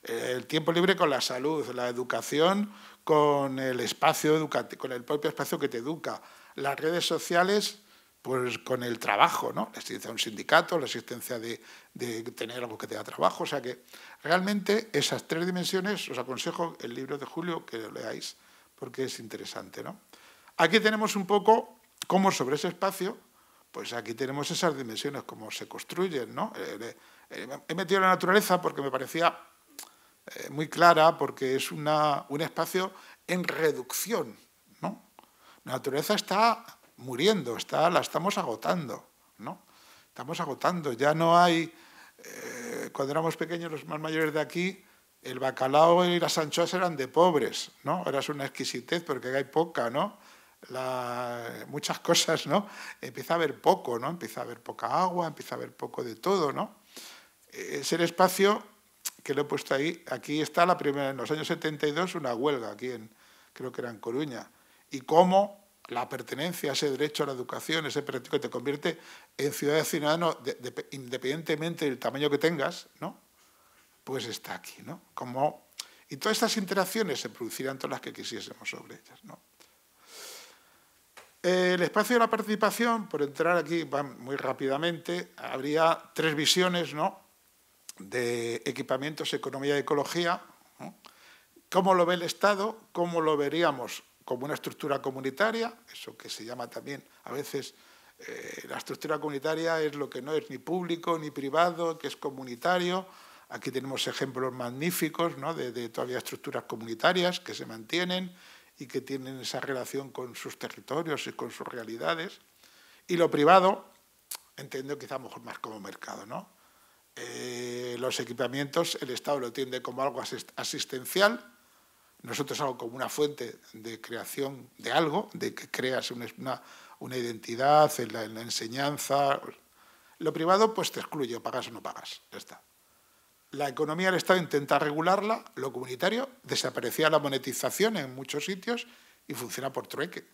[SPEAKER 3] El tiempo libre con la salud, la educación con el espacio educativo, con el propio espacio que te educa, las redes sociales pues con el trabajo, ¿no? La existencia de un sindicato, la existencia de tener algo que te da trabajo. O sea que realmente esas 3 dimensiones, os aconsejo el libro de Julio que lo leáis porque es interesante, ¿no? Aquí tenemos un poco cómo sobre ese espacio, pues aquí tenemos esas dimensiones, cómo se construyen, ¿no? He metido la naturaleza porque me parecía muy clara, porque es un espacio en reducción, ¿no? La naturaleza está muriendo, la estamos agotando, ¿no? Estamos agotando, ya no hay... cuando éramos pequeños, los más mayores de aquí, el bacalao y las anchoas eran de pobres, ¿no? Ahora es una exquisitez porque hay poca, ¿no? Muchas cosas, ¿no? Empieza a haber poco, ¿no? Empieza a haber poca agua, empieza a haber poco de todo, ¿no? Es el espacio que lo he puesto ahí. Aquí está la primera, en los años 72, una huelga, aquí creo que era en Coruña. Y cómo la pertenencia, ese derecho a la educación, ese derecho que te convierte en ciudadano independientemente del tamaño que tengas, ¿no? Pues está aquí, ¿no? Como Y todas estas interacciones se producirían todas las que quisiésemos sobre ellas, ¿no? El espacio de la participación, por entrar aquí muy rápidamente, habría 3 visiones, ¿no?, de equipamientos, economía y ecología, ¿no? ¿Cómo lo ve el Estado? ¿Cómo lo veríamos como una estructura comunitaria? Eso que se llama también a veces la estructura comunitaria es lo que no es ni público ni privado, que es comunitario. Aquí tenemos ejemplos magníficos, ¿no?, de todavía estructuras comunitarias que se mantienen y que tienen esa relación con sus territorios y con sus realidades. Y lo privado, entiendo quizá mejor más como mercado, ¿no? Los equipamientos, el Estado lo entiende como algo asistencial, nosotros algo como una fuente de creación de algo, de que creas una identidad en la enseñanza. Lo privado pues te excluye, o pagas o no pagas, ya está. La economía del Estado intenta regularla, lo comunitario, desaparecía la monetización en muchos sitios y funciona por trueque.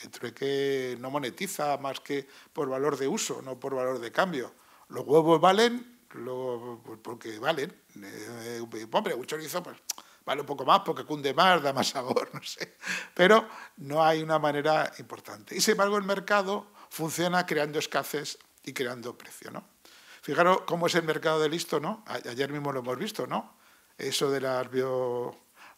[SPEAKER 3] El trueque no monetiza más que por valor de uso, no por valor de cambio. Los huevos valen porque valen. Hombre, un chorizo pues, vale un poco más porque cunde más, da más sabor, no sé. Pero no hay una manera importante. Y sin embargo el mercado funciona creando escasez y creando precio, ¿no? Fijaros cómo es el mercado de listo, ¿no? Ayer mismo lo hemos visto, ¿no? Eso de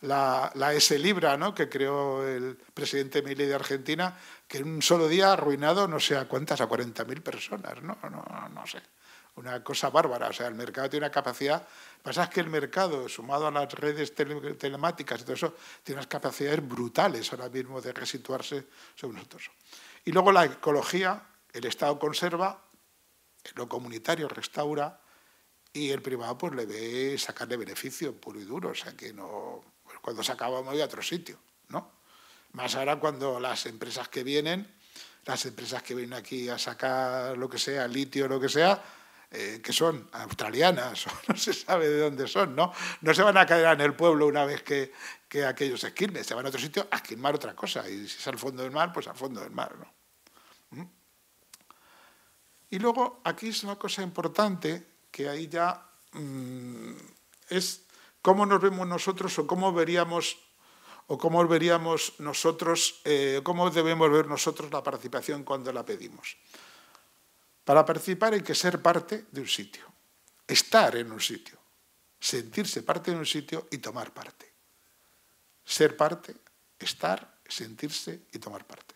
[SPEAKER 3] la S-Libra, ¿no?, que creó el presidente Milei de Argentina, que en un solo día ha arruinado no sé a cuántas, a 40.000 personas, ¿no? No sé. Una cosa bárbara. O sea, el mercado tiene una capacidad. Lo que pasa es que el mercado, sumado a las redes telemáticas y todo eso, tiene unas capacidades brutales ahora mismo de resituarse sobre nosotros. Y luego la ecología, el Estado conserva, lo comunitario restaura y el privado pues le ve sacarle beneficio puro y duro. O sea, que no, pues cuando se acaba me voy a otro sitio, ¿no? Más ahora cuando las empresas que vienen aquí a sacar lo que sea, litio, lo que sea, que son australianas o no se sabe de dónde son, ¿no? No se van a quedar en el pueblo una vez que aquello se esquilme, se van a otro sitio a esquilmar otra cosa. Y si es al fondo del mar, pues al fondo del mar, ¿no? Y luego aquí es una cosa importante que ahí ya es cómo nos vemos nosotros o cómo veríamos nosotros, cómo debemos ver nosotros la participación cuando la pedimos. Para participar hay que ser parte de un sitio, estar en un sitio, sentirse parte de un sitio y tomar parte. Ser parte, estar, sentirse y tomar parte.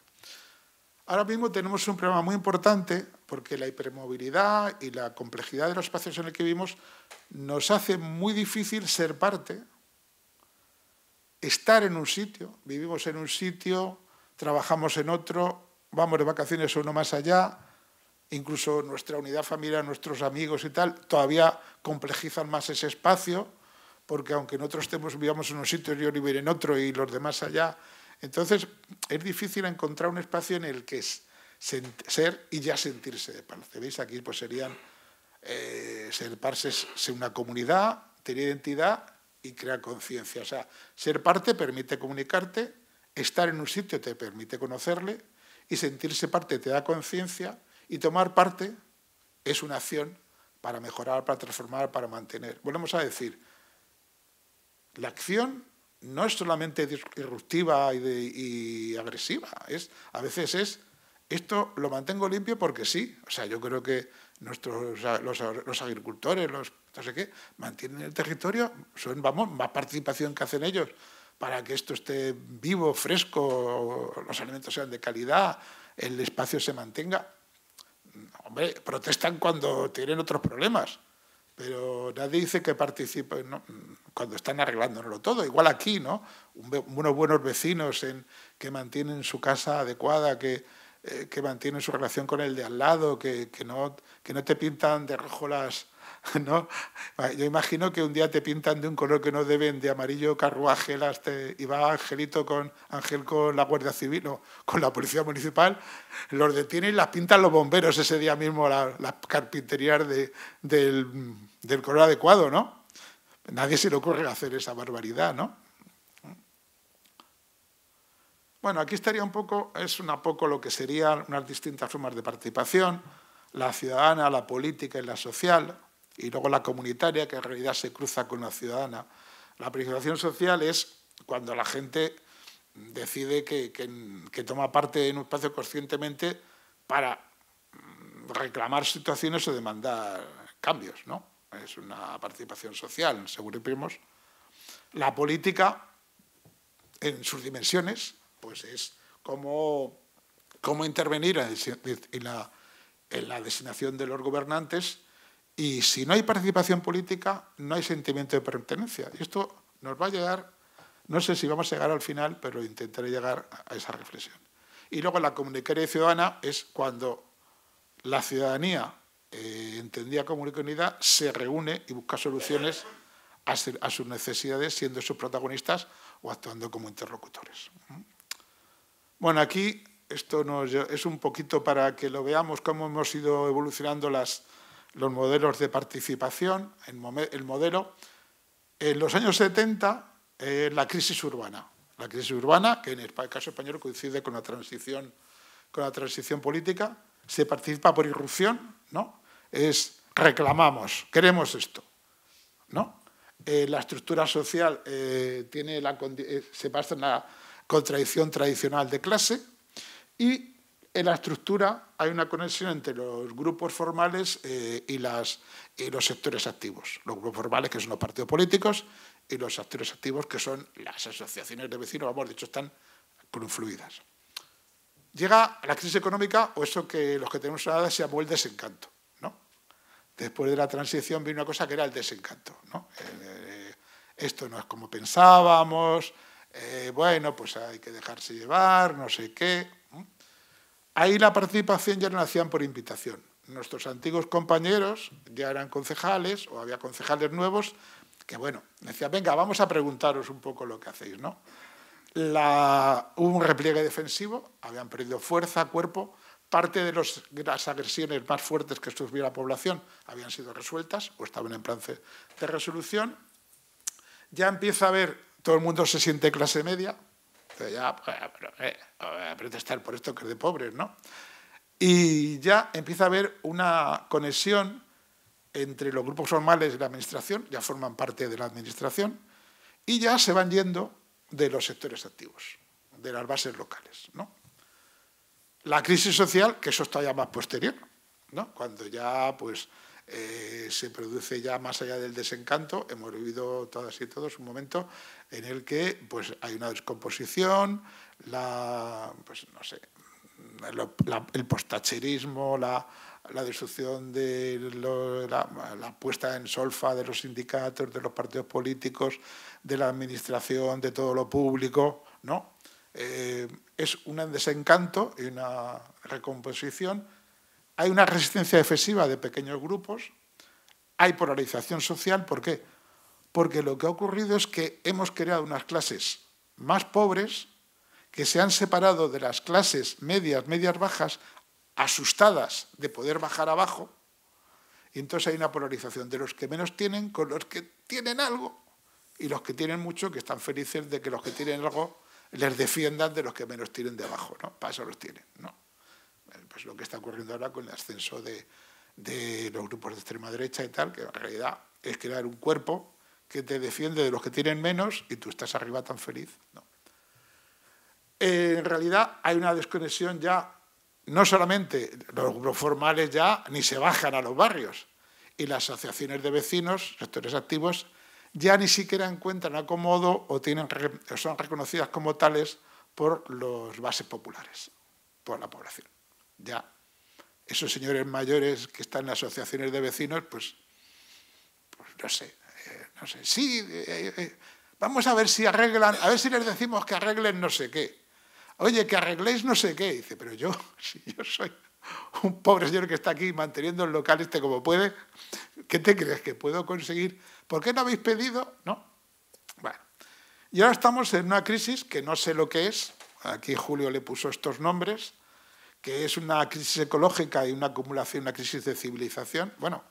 [SPEAKER 3] Ahora mismo tenemos un problema muy importante porque la hipermovilidad y la complejidad de los espacios en los que vivimos nos hace muy difícil ser parte, estar en un sitio, vivimos en un sitio, trabajamos en otro, vamos de vacaciones uno más allá, incluso nuestra unidad familiar, nuestros amigos y tal, todavía complejizan más ese espacio, porque aunque nosotros vivamos en un sitio, yo vivo en otro y los demás allá, entonces es difícil encontrar un espacio en el que ser y ya sentirse de parte. ¿Veis? Aquí pues serían ser parte, ser una comunidad, tener identidad y crear conciencia. O sea, ser parte permite comunicarte, estar en un sitio te permite conocerle y sentirse parte te da conciencia y tomar parte es una acción para mejorar, para transformar, para mantener. Volvemos a decir, la acción no es solamente disruptiva y agresiva, a veces es, esto lo mantengo limpio porque sí. O sea, yo creo que los agricultores, no sé qué, mantienen el territorio, son, vamos, más participación que hacen ellos para que esto esté vivo, fresco, los alimentos sean de calidad, el espacio se mantenga. Hombre, protestan cuando tienen otros problemas, pero nadie dice que participen, ¿no?, cuando están arreglándolo todo. Igual aquí, ¿no? Unos buenos vecinos que mantienen su casa adecuada, que mantienen su relación con el de al lado, que no te pintan de rojo las... ¿no? Yo imagino que un día te pintan de un color que no deben, de amarillo carruaje, y va Ángel con la Guardia Civil o con la Policía Municipal, los detienen y las pintan los bomberos ese día mismo, las carpinterías del color adecuado, ¿no? Nadie se le ocurre hacer esa barbaridad, ¿no? Bueno, aquí estaría un poco lo que serían unas distintas formas de participación, la ciudadana, la política y la social, y luego la comunitaria, que en realidad se cruza con la ciudadana. La participación social es cuando la gente decide que toma parte en un espacio conscientemente para reclamar situaciones o demandar cambios, ¿no? Es una participación social, según primos. La política, en sus dimensiones, pues es cómo intervenir en la designación de los gobernantes, y si no hay participación política, no hay sentimiento de pertenencia. Y esto nos va a llegar, no sé si vamos a llegar al final, pero intentaré llegar a esa reflexión. Y luego la comunidad ciudadana es cuando la ciudadanía, entendida como comunidad, se reúne y busca soluciones a sus necesidades, siendo sus protagonistas o actuando como interlocutores. Bueno, aquí esto es un poquito para que lo veamos cómo hemos ido evolucionando los modelos de participación. El modelo, en los años 70, la crisis urbana. La crisis urbana, que en el caso español coincide con la transición política, se participa por irrupción, ¿no? Reclamamos, queremos esto, ¿no? La estructura social se basa en la contradicción tradicional de clase, y en la estructura hay una conexión entre los grupos formales y los sectores activos. Los grupos formales, que son los partidos políticos, y los sectores activos, que son las asociaciones de vecinos, de hecho están confluidas. Llega la crisis económica, o eso que los que tenemos ahora se llamó el desencanto, ¿no? Después de la transición vino una cosa que era el desencanto, ¿no? Esto no es como pensábamos, bueno, pues hay que dejarse llevar, no sé qué. Ahí la participación ya no la hacían por invitación. Nuestros antiguos compañeros ya eran concejales, o había concejales nuevos, que bueno, decían, venga, vamos a preguntaros un poco lo que hacéis, ¿no? Hubo un repliegue defensivo, habían perdido fuerza, cuerpo, parte de las agresiones más fuertes que sufrió la población habían sido resueltas o estaban en plan de resolución. Ya empieza a haber, todo el mundo se siente clase media, pero ya, a protestar por esto que es de pobres, ¿no? Y ya empieza a haber una conexión entre los grupos formales y la administración, ya forman parte de la administración, y ya se van yendo de los sectores activos, de las bases locales, ¿no? La crisis social, que eso está ya más posterior, ¿no? Cuando ya pues, se produce ya más allá del desencanto, hemos vivido todas y todos un momento en el que pues, hay una descomposición, pues, no sé, el postacherismo, la destrucción de la puesta en solfa de los sindicatos, de los partidos políticos, de la administración, de todo lo público, ¿no? Es un desencanto y una recomposición. Hay una resistencia excesiva de pequeños grupos, hay polarización social. ¿Por qué? Porque lo que ha ocurrido es que hemos creado unas clases más pobres que se han separado de las clases medias, medias bajas, asustadas de poder bajar abajo, y entonces hay una polarización de los que menos tienen con los que tienen algo, y los que tienen mucho que están felices de que los que tienen algo les defiendan de los que menos tienen de abajo, ¿no? Para eso los tienen, ¿no? Pues lo que está ocurriendo ahora con el ascenso de los grupos de extrema derecha y tal, que en realidad es crear un cuerpo que te defiende de los que tienen menos y tú estás arriba tan feliz, ¿no? En realidad hay una desconexión ya, no solamente los grupos formales ya ni se bajan a los barrios, y las asociaciones de vecinos, sectores activos, ya ni siquiera encuentran acomodo o son reconocidas como tales por los bases populares, por la población. Ya esos señores mayores que están en las asociaciones de vecinos, pues no sé, sí, vamos a ver si arreglan, a ver si les decimos que arreglen no sé qué. Oye, que arregléis no sé qué. Dice, pero si yo soy un pobre señor que está aquí manteniendo el local este como puede, ¿qué te crees que puedo conseguir? ¿Por qué no habéis pedido? ¿No? Bueno, y ahora estamos en una crisis que no sé lo que es, aquí Julio le puso estos nombres, que es una crisis ecológica y una acumulación, una crisis de civilización. Bueno,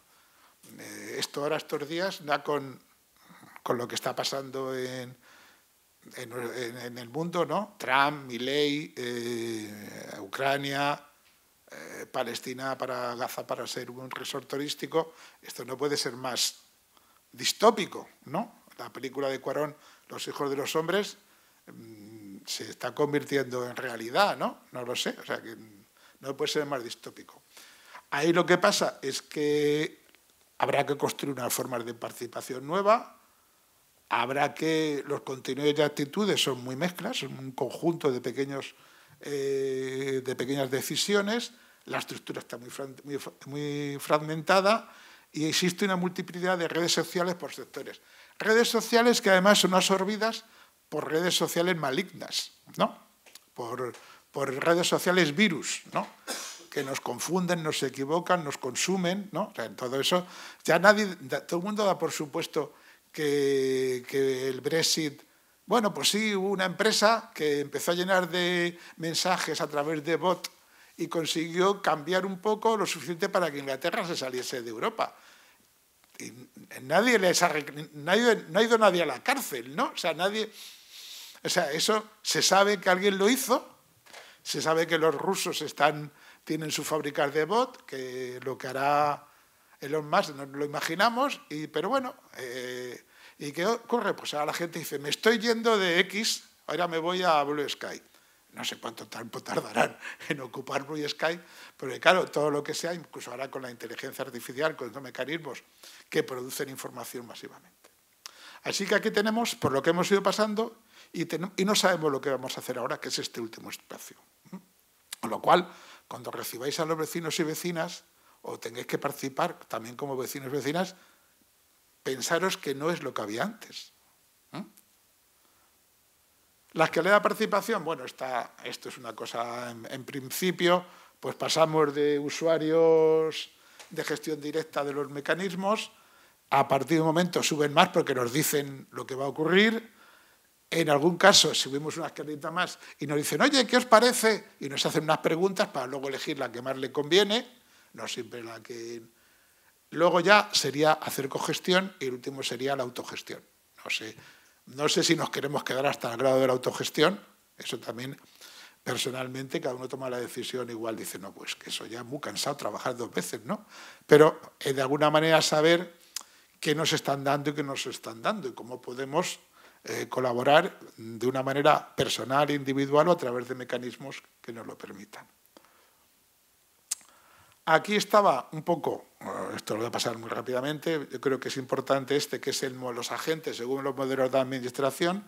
[SPEAKER 3] esto ahora, estos días, da con lo que está pasando en el mundo, ¿no? Trump, Milei, Ucrania, Palestina para Gaza para ser un resort turístico. Esto no puede ser más distópico, ¿no? la película de Cuarón, Los hijos de los hombres, se está convirtiendo en realidad, ¿no? No lo sé, o sea que no puede ser más distópico. Ahí lo que pasa es que habrá que construir unas formas de participación nueva, habrá que, los contenidos de actitudes son muy mezclas, son un conjunto de pequeñas decisiones, la estructura está muy fragmentada y existe una multiplicidad de redes sociales por sectores. Redes sociales que además son absorbidas por redes sociales malignas, ¿no? Por redes sociales virus, ¿no? Que nos confunden, nos equivocan, nos consumen, ¿no? O sea, todo eso, ya todo el mundo da por supuesto que el Brexit, bueno, pues sí, hubo una empresa que empezó a llenar de mensajes a través de bot y consiguió cambiar un poco lo suficiente para que Inglaterra se saliese de Europa. Y no ha ido nadie a la cárcel, ¿no? O sea, eso se sabe que alguien lo hizo, se sabe que los rusos tienen su fábricas de bot, que lo que hará Elon Musk no lo imaginamos, pero bueno, ¿y qué ocurre? Pues ahora la gente dice, me estoy yendo de X, ahora me voy a Blue Sky. No sé cuánto tiempo tardarán en ocupar Blue Sky, pero claro, todo lo que sea, incluso ahora con la inteligencia artificial, con estos mecanismos que producen información masivamente. Así que aquí tenemos, por lo que hemos ido pasando, y no sabemos lo que vamos a hacer ahora, que es este último espacio. Con lo cual, cuando recibáis a los vecinos y vecinas, o tengáis que participar también como vecinos y vecinas, pensaros que no es lo que había antes. La escalera de participación, bueno, esto es una cosa, en principio, pues pasamos de usuarios de gestión directa de los mecanismos, a partir de un momento suben más porque nos dicen lo que va a ocurrir. En algún caso subimos una escalerita más y nos dicen, oye, ¿qué os parece? Y nos hacen unas preguntas para luego elegir la que más le conviene, no siempre la que... Luego ya sería hacer cogestión y el último sería la autogestión. No sé si nos queremos quedar hasta el grado de la autogestión, eso también personalmente cada uno toma la decisión, igual dice, no, pues que eso ya es muy cansado trabajar 2 veces, ¿no? Pero de alguna manera saber qué nos están dando y qué nos están dando y cómo podemos colaborar de una manera personal, individual o a través de mecanismos que nos lo permitan. Aquí estaba un poco, esto lo voy a pasar muy rápidamente, yo creo que es importante que es los agentes según los modelos de administración,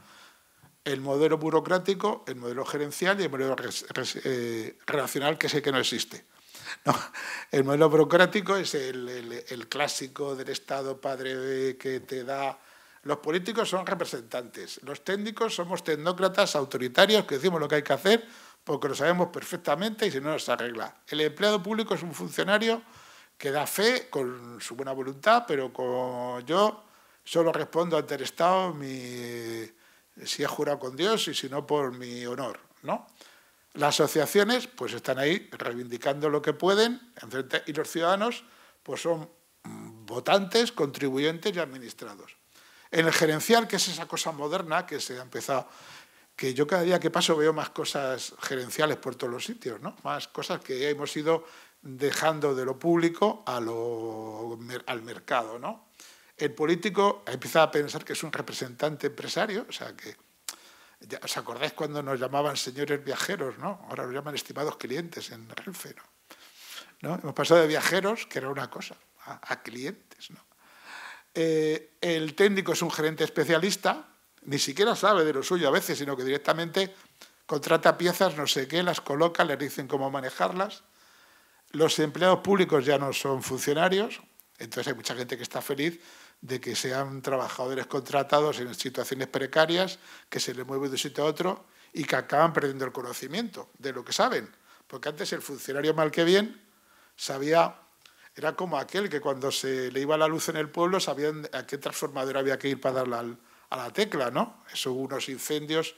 [SPEAKER 3] el modelo burocrático, el modelo gerencial y el modelo relacional, que es el que no existe. No, el modelo burocrático es el clásico del Estado padre que te da... Los políticos son representantes, los técnicos somos tecnócratas autoritarios que decimos lo que hay que hacer porque lo sabemos perfectamente y si no nos arregla. El empleado público es un funcionario que da fe con su buena voluntad, pero yo solo respondo ante el Estado si he jurado con Dios y si no por mi honor, ¿no? Las asociaciones pues están ahí reivindicando lo que pueden y los ciudadanos pues son votantes, contribuyentes y administrados. En el gerencial, que es esa cosa moderna que se ha empezado, que yo cada día que paso veo más cosas gerenciales por todos los sitios, ¿no? Más cosas que hemos ido dejando de lo público al mercado, ¿no? El político empieza a pensar que es un representante empresario, o sea que, ¿os acordáis cuando nos llamaban señores viajeros, ¿no? Ahora nos llaman estimados clientes en Renfe, ¿no? Hemos pasado de viajeros, que era una cosa, a clientes, ¿no? El técnico es un gerente especialista, ni siquiera sabe de lo suyo a veces, sino que directamente contrata piezas, no sé qué, las coloca, les dicen cómo manejarlas. Los empleados públicos ya no son funcionarios, entonces hay mucha gente que está feliz de que sean trabajadores contratados en situaciones precarias, que se les mueve de un sitio a otro y que acaban perdiendo el conocimiento de lo que saben. Porque antes el funcionario mal que bien sabía... Era como aquel que cuando se le iba la luz en el pueblo sabía a qué transformador había que ir para darle a la tecla, ¿no? Eso hubo unos incendios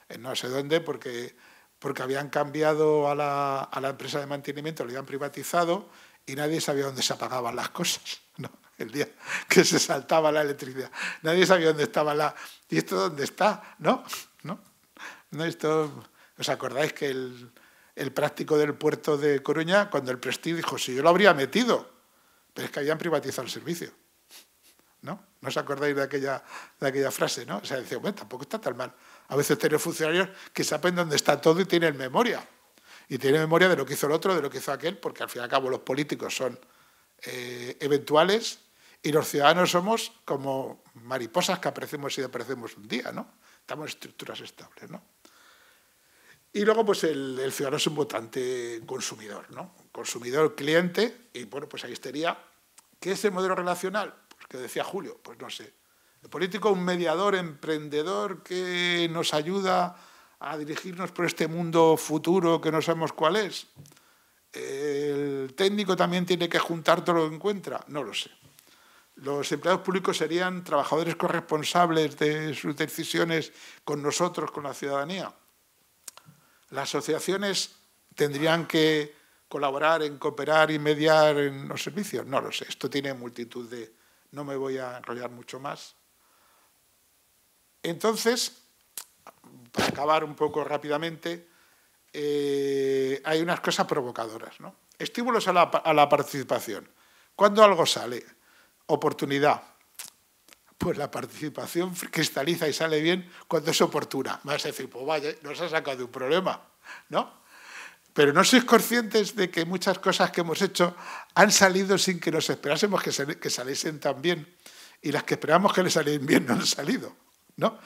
[SPEAKER 3] en no sé dónde porque habían cambiado a la empresa de mantenimiento, lo habían privatizado y nadie sabía dónde se apagaban las cosas, ¿no? El día que se saltaba la electricidad. Nadie sabía dónde estaba ¿Y esto dónde está? ¿No? ¿Os acordáis que el práctico del puerto de Coruña, cuando el Prestige dijo, si yo lo habría metido, pero es que habían privatizado el servicio, ¿no? ¿No os acordáis de aquella frase, ¿no? O sea, decía, bueno, tampoco está tan mal. A veces tenéis funcionarios que saben dónde está todo y tienen memoria. Y tienen memoria de lo que hizo el otro, de lo que hizo aquel, porque al fin y al cabo los políticos son eventuales y los ciudadanos somos como mariposas que aparecemos y desaparecemos un día, ¿no? Estamos en estructuras estables, ¿no? Y luego, pues, el ciudadano es un votante consumidor, ¿no? Consumidor, cliente, y bueno, pues ahí estaría. ¿Qué es el modelo relacional? Pues que decía Julio, pues no sé. El político, un mediador, emprendedor que nos ayuda a dirigirnos por este mundo futuro que no sabemos cuál es. El técnico también tiene que juntar todo lo que encuentra, no lo sé. Los empleados públicos serían trabajadores corresponsables de sus decisiones con nosotros, con la ciudadanía. Las asociaciones tendrían que colaborar en cooperar y mediar en los servicios. No lo sé, esto tiene multitud de... No me voy a enrollar mucho más. Entonces, para acabar un poco rápidamente, hay unas cosas provocadoras, ¿no? Estímulos a la participación. ¿Cuándo algo sale? Oportunidad. Pues la participación cristaliza y sale bien cuando es oportuna. Me vas a decir, pues vaya, nos ha sacado de un problema, ¿no? Pero no sois conscientes de que muchas cosas que hemos hecho han salido sin que nos esperásemos que saliesen tan bien, y las que esperábamos que les saliesen bien no han salido, ¿no?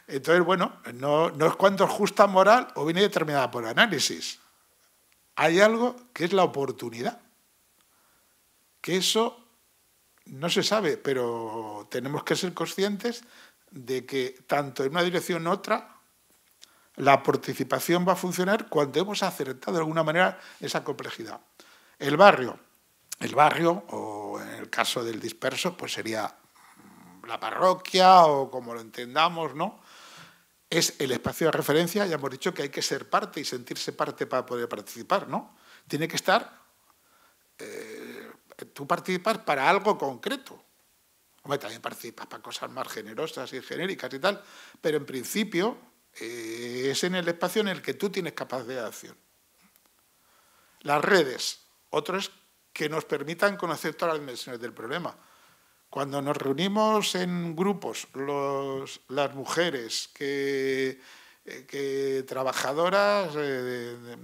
[SPEAKER 3] Entonces, bueno, no es cuando es justa moral o viene determinada por análisis. Hay algo que es la oportunidad, que eso no se sabe, pero tenemos que ser conscientes de que tanto en una dirección u otra la participación va a funcionar cuando hemos acertado de alguna manera esa complejidad. El barrio, o en el caso del disperso, pues sería la parroquia o como lo entendamos, ¿no? Es el espacio de referencia. Ya hemos dicho que hay que ser parte y sentirse parte para poder participar, ¿no? Tiene que estar... tú participas para algo concreto. Hombre, también participas para cosas más generosas y genéricas y tal, pero en principio es en el espacio en el que tú tienes capacidad de acción. Las redes, otro es que nos permitan conocer todas las dimensiones del problema. Cuando nos reunimos en grupos, las mujeres que trabajadoras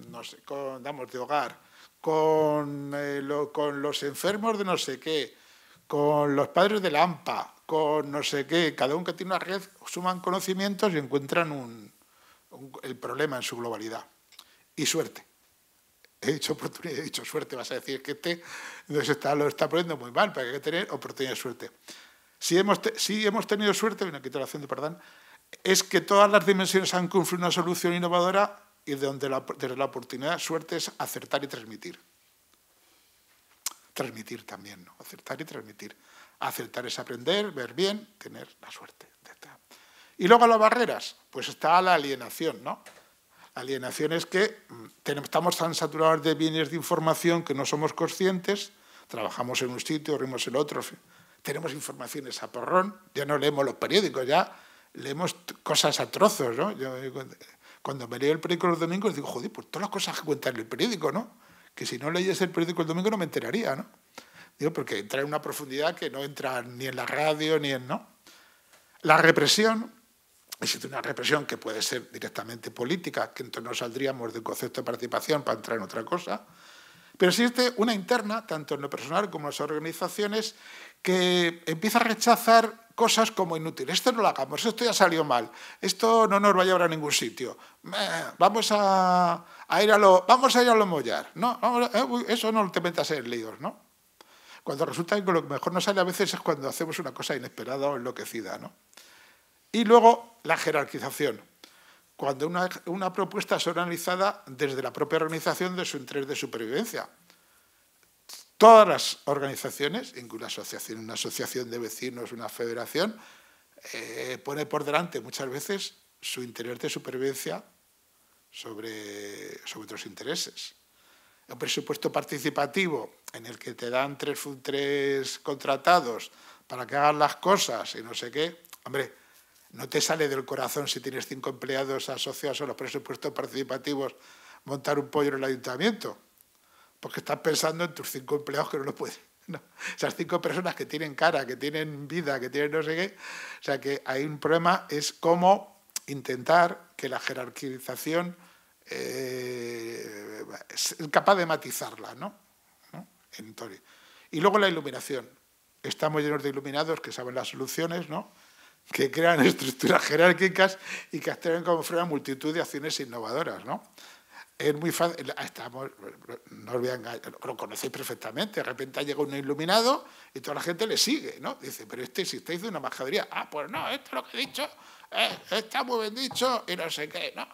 [SPEAKER 3] no sé, de hogar, con los enfermos de no sé qué, con los padres de la AMPA, con no sé qué, cada uno que tiene una red, suman conocimientos y encuentran el problema en su globalidad. Y suerte. He dicho oportunidad, he dicho suerte, vas a decir que lo está poniendo muy mal, pero hay que tener oportunidad de suerte. Si hemos tenido suerte, una acción de perdón, es que todas las dimensiones han confluido una solución innovadora y desde la oportunidad, suerte es acertar y transmitir. Transmitir también, ¿no? Acertar y transmitir. Acertar es aprender, ver bien, tener la suerte. Y luego las barreras, pues está la alienación, ¿no? La alienación es que estamos tan saturados de bienes de información que no somos conscientes, trabajamos en un sitio, rimos en otro, tenemos informaciones a porrón, ya no leemos los periódicos, ya leemos cosas a trozos, ¿no? Cuando me leo el periódico los domingos digo, joder, pues todas las cosas que cuentan en el periódico, ¿no? Que si no leyes el periódico el domingo no me enteraría, ¿no? Digo, porque entra en una profundidad que no entra ni en la radio ni en... ¿no? La represión, existe una represión que puede ser directamente política, que entonces no saldríamos del concepto de participación para entrar en otra cosa, pero existe una interna, tanto en lo personal como en las organizaciones, que empieza a rechazar cosas como inútiles. Esto no lo hagamos, esto ya salió mal, esto no nos va a llevar a ningún sitio. Vamos a ir a lo mollar, ¿no? Eso no te metas en líos, ¿no? Cuando resulta que lo que mejor nos sale a veces es cuando hacemos una cosa inesperada o enloquecida, ¿no? Y luego la jerarquización. Cuando una propuesta es organizada desde la propia organización de su interés de supervivencia. Todas las organizaciones, incluso una asociación de vecinos, una federación, pone por delante muchas veces su interés de supervivencia sobre otros intereses. Un presupuesto participativo en el que te dan tres contratados para que hagan las cosas y no sé qué, hombre, no te sale del corazón si tienes 5 empleados asociados a los presupuestos participativos montar un pollo en el ayuntamiento, porque estás pensando en tus 5 empleados que no lo pueden. ¿no? Esas 5 personas que tienen cara, que tienen vida, que tienen no sé qué. O sea, que hay un problema, es cómo intentar que la jerarquización es capaz de matizarla, ¿no? Y luego la iluminación. Estamos llenos de iluminados que saben las soluciones, ¿no? Que crean estructuras jerárquicas y que actúan como frena multitud de acciones innovadoras, ¿no? Es muy fácil, no os voy a engañar, lo conocéis perfectamente, de repente llega un iluminado y toda la gente le sigue, ¿no? Dice, pero si está diciendo una majadería, pues no, esto es lo que he dicho, está muy bien dicho y no sé qué, ¿no?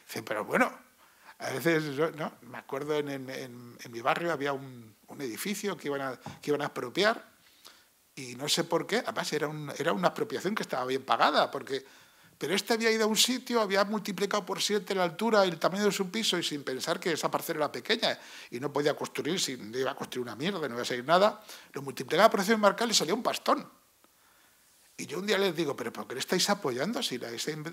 [SPEAKER 3] Dice, pero bueno, a veces, ¿no? Me acuerdo en mi barrio había un edificio que iban a expropiar y no sé por qué, además era una expropiación que estaba bien pagada, pero este había ido a un sitio, había multiplicado por 7 la altura y el tamaño de su piso y sin pensar que esa parcela era pequeña y no podía construir, iba a construir una mierda, no iba a salir nada, lo multiplicaba por acción marcal y salía un pastón. Y yo un día les digo, ¿pero por qué le estáis apoyando si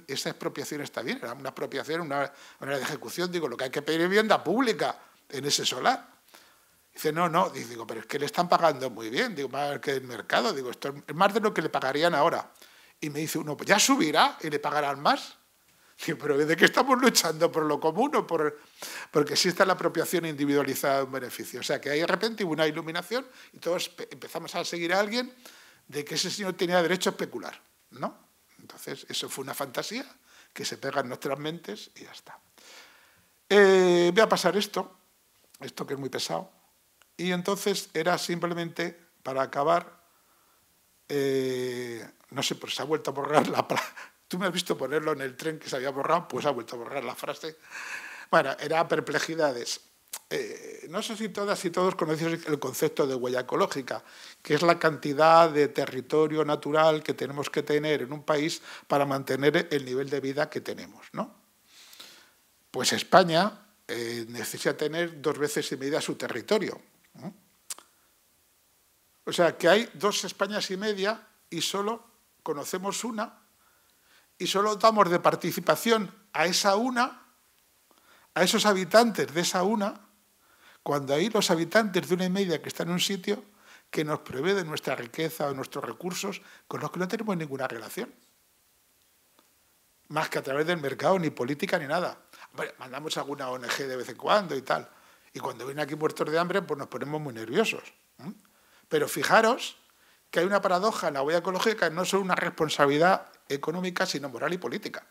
[SPEAKER 3] esa expropiación está bien? Era una expropiación, una de ejecución. Digo, lo que hay que pedir es vivienda pública en ese solar. Dice, no. Digo, pero es que le están pagando muy bien. Digo, más que el mercado. Digo, esto es más de lo que le pagarían ahora. Y me dice uno, pues ya subirá y le pagarán más. Digo, pero ¿de qué estamos luchando? ¿Por lo común o porque existe la apropiación individualizada de un beneficio? O sea, que ahí de repente hubo una iluminación y todos empezamos a seguir a alguien de que ese señor tenía derecho a especular, ¿no? Entonces, eso fue una fantasía que se pega en nuestras mentes y ya está. Voy a pasar esto que es muy pesado, y entonces era simplemente, para acabar, no sé, pues se ha vuelto a borrar tú me has visto ponerlo en el tren que se había borrado, pues ha vuelto a borrar la frase. Bueno, era perplejidades. No sé si todas y todos conocéis el concepto de huella ecológica, que es la cantidad de territorio natural que tenemos que tener en un país para mantener el nivel de vida que tenemos, ¿no? Pues España necesita tener 2 veces y media su territorio, ¿no? O sea, que hay 2 Españas y media y solo conocemos una y solo damos de participación a esa una, a esos habitantes de esa una, cuando hay los habitantes de una y media que están en un sitio que nos provee de nuestra riqueza o nuestros recursos con los que no tenemos ninguna relación. Más que a través del mercado, ni política ni nada. Bueno, mandamos alguna ONG de vez en cuando y tal. Y cuando vienen aquí muertos de hambre, pues nos ponemos muy nerviosos. Pero fijaros que hay una paradoja en la huella ecológica, no solo una responsabilidad económica, sino moral y política.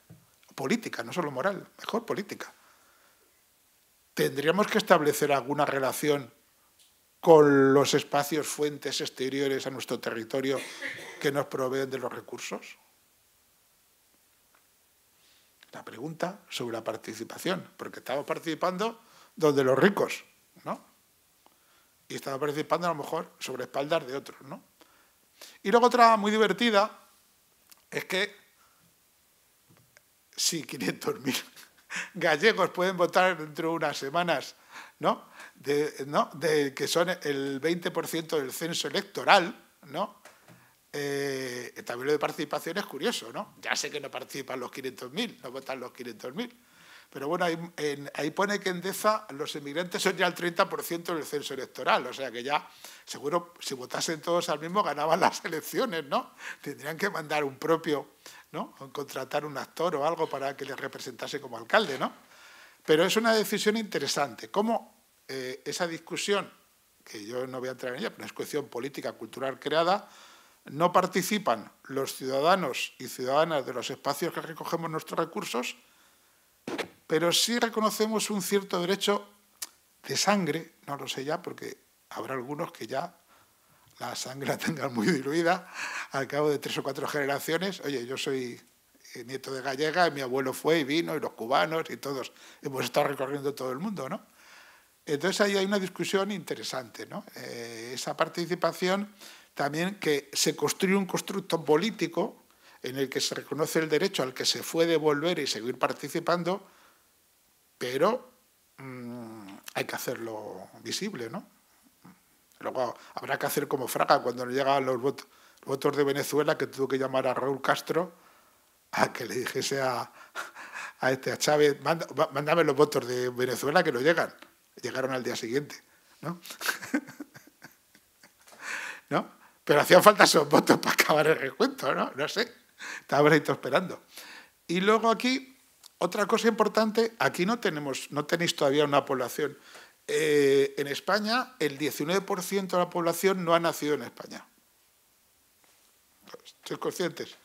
[SPEAKER 3] Política, no solo moral, mejor política. ¿Tendríamos que establecer alguna relación con los espacios, fuentes exteriores a nuestro territorio que nos proveen de los recursos? La pregunta sobre la participación, porque estamos participando donde los ricos, ¿no? Y estamos participando a lo mejor sobre espaldas de otros, ¿no? Y luego otra muy divertida es que si 500.000 gallegos pueden votar dentro de unas semanas, ¿no? Que son el 20% del censo electoral, ¿no? También lo de participación es curioso, ¿no? Ya sé que no participan los 500.000, no votan los 500.000, pero bueno, ahí pone que en Deza los emigrantes son ya el 30% del censo electoral, o sea que ya, seguro, si votasen todos al mismo, ganaban las elecciones, ¿no? Tendrían que mandar un propio, ¿no? O contratar un actor o algo para que les representase como alcalde, ¿no? Pero es una decisión interesante. Cómo esa discusión, que yo no voy a entrar en ella, pero es cuestión política, cultural creada, no participan los ciudadanos y ciudadanas de los espacios que recogemos nuestros recursos, pero sí reconocemos un cierto derecho de sangre, no lo sé ya, porque habrá algunos que ya la sangre la tengan muy diluida al cabo de 3 o 4 generaciones. Oye, yo soy nieto de gallega, y mi abuelo fue y vino, y los cubanos, y todos hemos estado recorriendo todo el mundo, ¿no? Entonces ahí hay una discusión interesante, ¿no? Esa participación también, que se construye un constructo político en el que se reconoce el derecho al que se fue de volver y seguir participando, pero hay que hacerlo visible, ¿no? Luego habrá que hacer como Fraga cuando le llegaban los votos de Venezuela, que tuvo que llamar a Raúl Castro a que le dijese a Chávez, mándame los votos de Venezuela que no llegan. Llegaron al día siguiente, ¿no? ¿no? Pero hacían falta esos votos para acabar el recuento, ¿no? No sé, estábamos ahí todos esperando. Y luego aquí, otra cosa importante, aquí no tenéis todavía una población. En España, el 19% de la población no ha nacido en España. ¿Sois conscientes?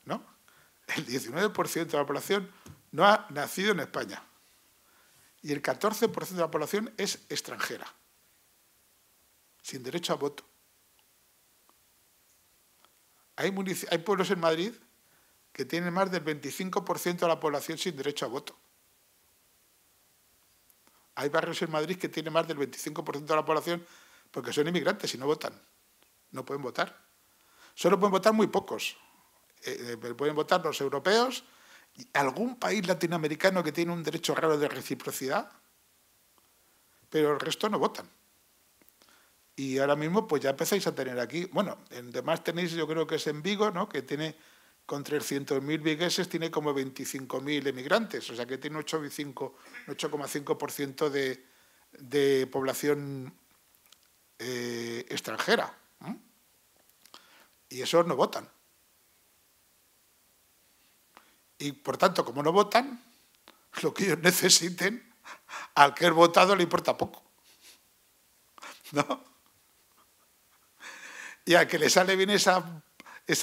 [SPEAKER 3] ¿No? El 19% de la población no ha nacido en España. Y el 14% de la población es extranjera, sin derecho a voto. Hay pueblos en Madrid que tienen más del 25% de la población sin derecho a voto. Hay barrios en Madrid que tienen más del 25% de la población porque son inmigrantes y no votan. No pueden votar. Solo pueden votar muy pocos. Pueden votar los europeos, algún país latinoamericano que tiene un derecho raro de reciprocidad, pero el resto no votan. Y ahora mismo pues ya empezáis a tener aquí, bueno, además tenéis, yo creo que es en Vigo, ¿no?, que tiene con 300.000 vigueses, tiene como 25.000 emigrantes, o sea que tiene 8,5% de población extranjera. Y esos no votan. Y, por tanto, como no votan, lo que ellos necesiten, al que es votado le importa poco, ¿no? Y al que le sale bien esa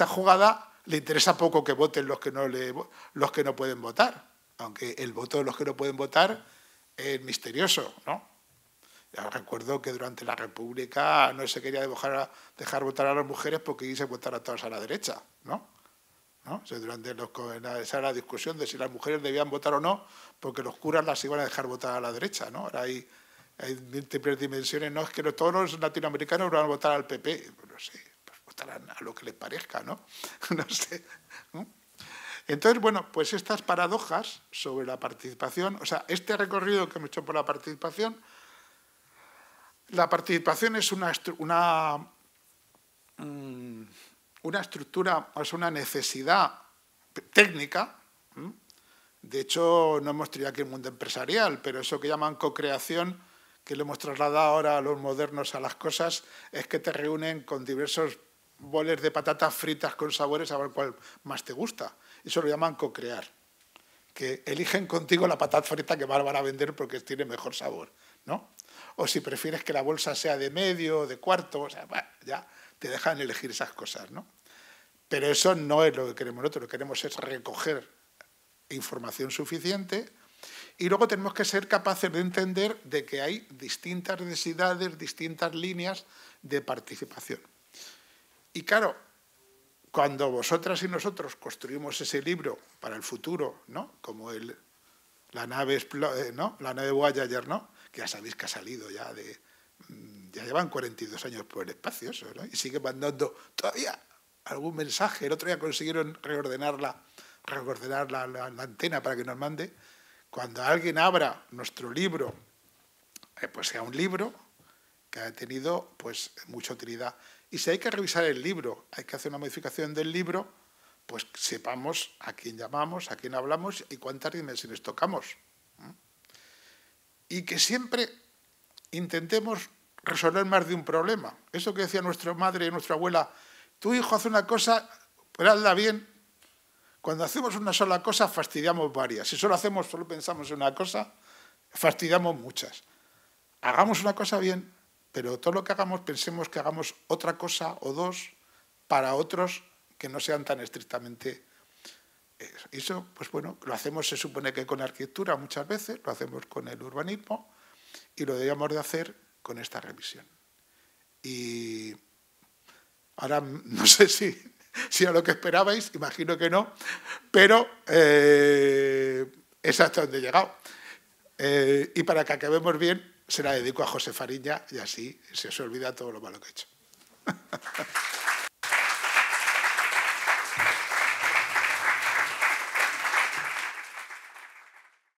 [SPEAKER 3] jugada, le interesa poco que voten los que no pueden votar, aunque el voto de los que no pueden votar es misterioso, ¿no? Ya recuerdo que durante la República no se quería dejar votar a las mujeres porque quise votar a todas a la derecha, ¿no? ¿No? O sea, esa era la discusión de si las mujeres debían votar o no, porque los curas las iban a dejar votar a la derecha, ¿no? Ahora hay múltiples dimensiones, no es que todos los latinoamericanos van a votar al PP, no sé, pues votarán a lo que les parezca, ¿no? No sé, ¿no? Entonces, bueno, pues estas paradojas sobre la participación, o sea, este recorrido que hemos hecho por la participación es una estructura, es una necesidad técnica. De hecho, no hemos tenido aquí el mundo empresarial, pero eso que llaman co-creación, que le hemos trasladado ahora a los modernos a las cosas, es que te reúnen con diversos boles de patatas fritas con sabores a ver cuál más te gusta. Eso lo llaman co-crear, que eligen contigo la patata frita que más van a vender porque tiene mejor sabor, ¿no? O si prefieres que la bolsa sea de medio o de cuarto, o sea, bueno, ya te dejan elegir esas cosas, ¿no? Pero eso no es lo que queremos nosotros. Lo que queremos es recoger información suficiente y luego tenemos que ser capaces de entender de que hay distintas necesidades, distintas líneas de participación. Y claro, cuando vosotras y nosotros construimos ese libro para el futuro, ¿no?, como la nave Voyager, ¿no?, que ya sabéis que ha salido ya llevan 42 años por el espacio, eso, ¿no?, y sigue mandando todavía algún mensaje. El otro día consiguieron reordenar la antena para que nos mande. Cuando alguien abra nuestro libro, pues sea un libro que ha tenido pues mucha utilidad. Y si hay que revisar el libro, hay que hacer una modificación del libro, pues sepamos a quién llamamos, a quién hablamos y cuántas dimensiones tocamos. Y que siempre intentemos resolver más de un problema. Eso que decía nuestra madre y nuestra abuela, tu hijo hace una cosa, pero hazla bien. Cuando hacemos una sola cosa, fastidiamos varias. Si solo pensamos en una cosa, fastidiamos muchas. Hagamos una cosa bien, pero todo lo que hagamos, pensemos que hagamos otra cosa o dos para otros que no sean tan estrictamente... Eso, pues bueno, lo hacemos, se supone que con arquitectura muchas veces, lo hacemos con el urbanismo y lo debíamos de hacer con esta revisión. Y ahora no sé si era lo que esperabais, imagino que no, pero es hasta donde he llegado. Y para que acabemos bien, se la dedico a José Fariña y así se os olvida todo lo malo que he hecho.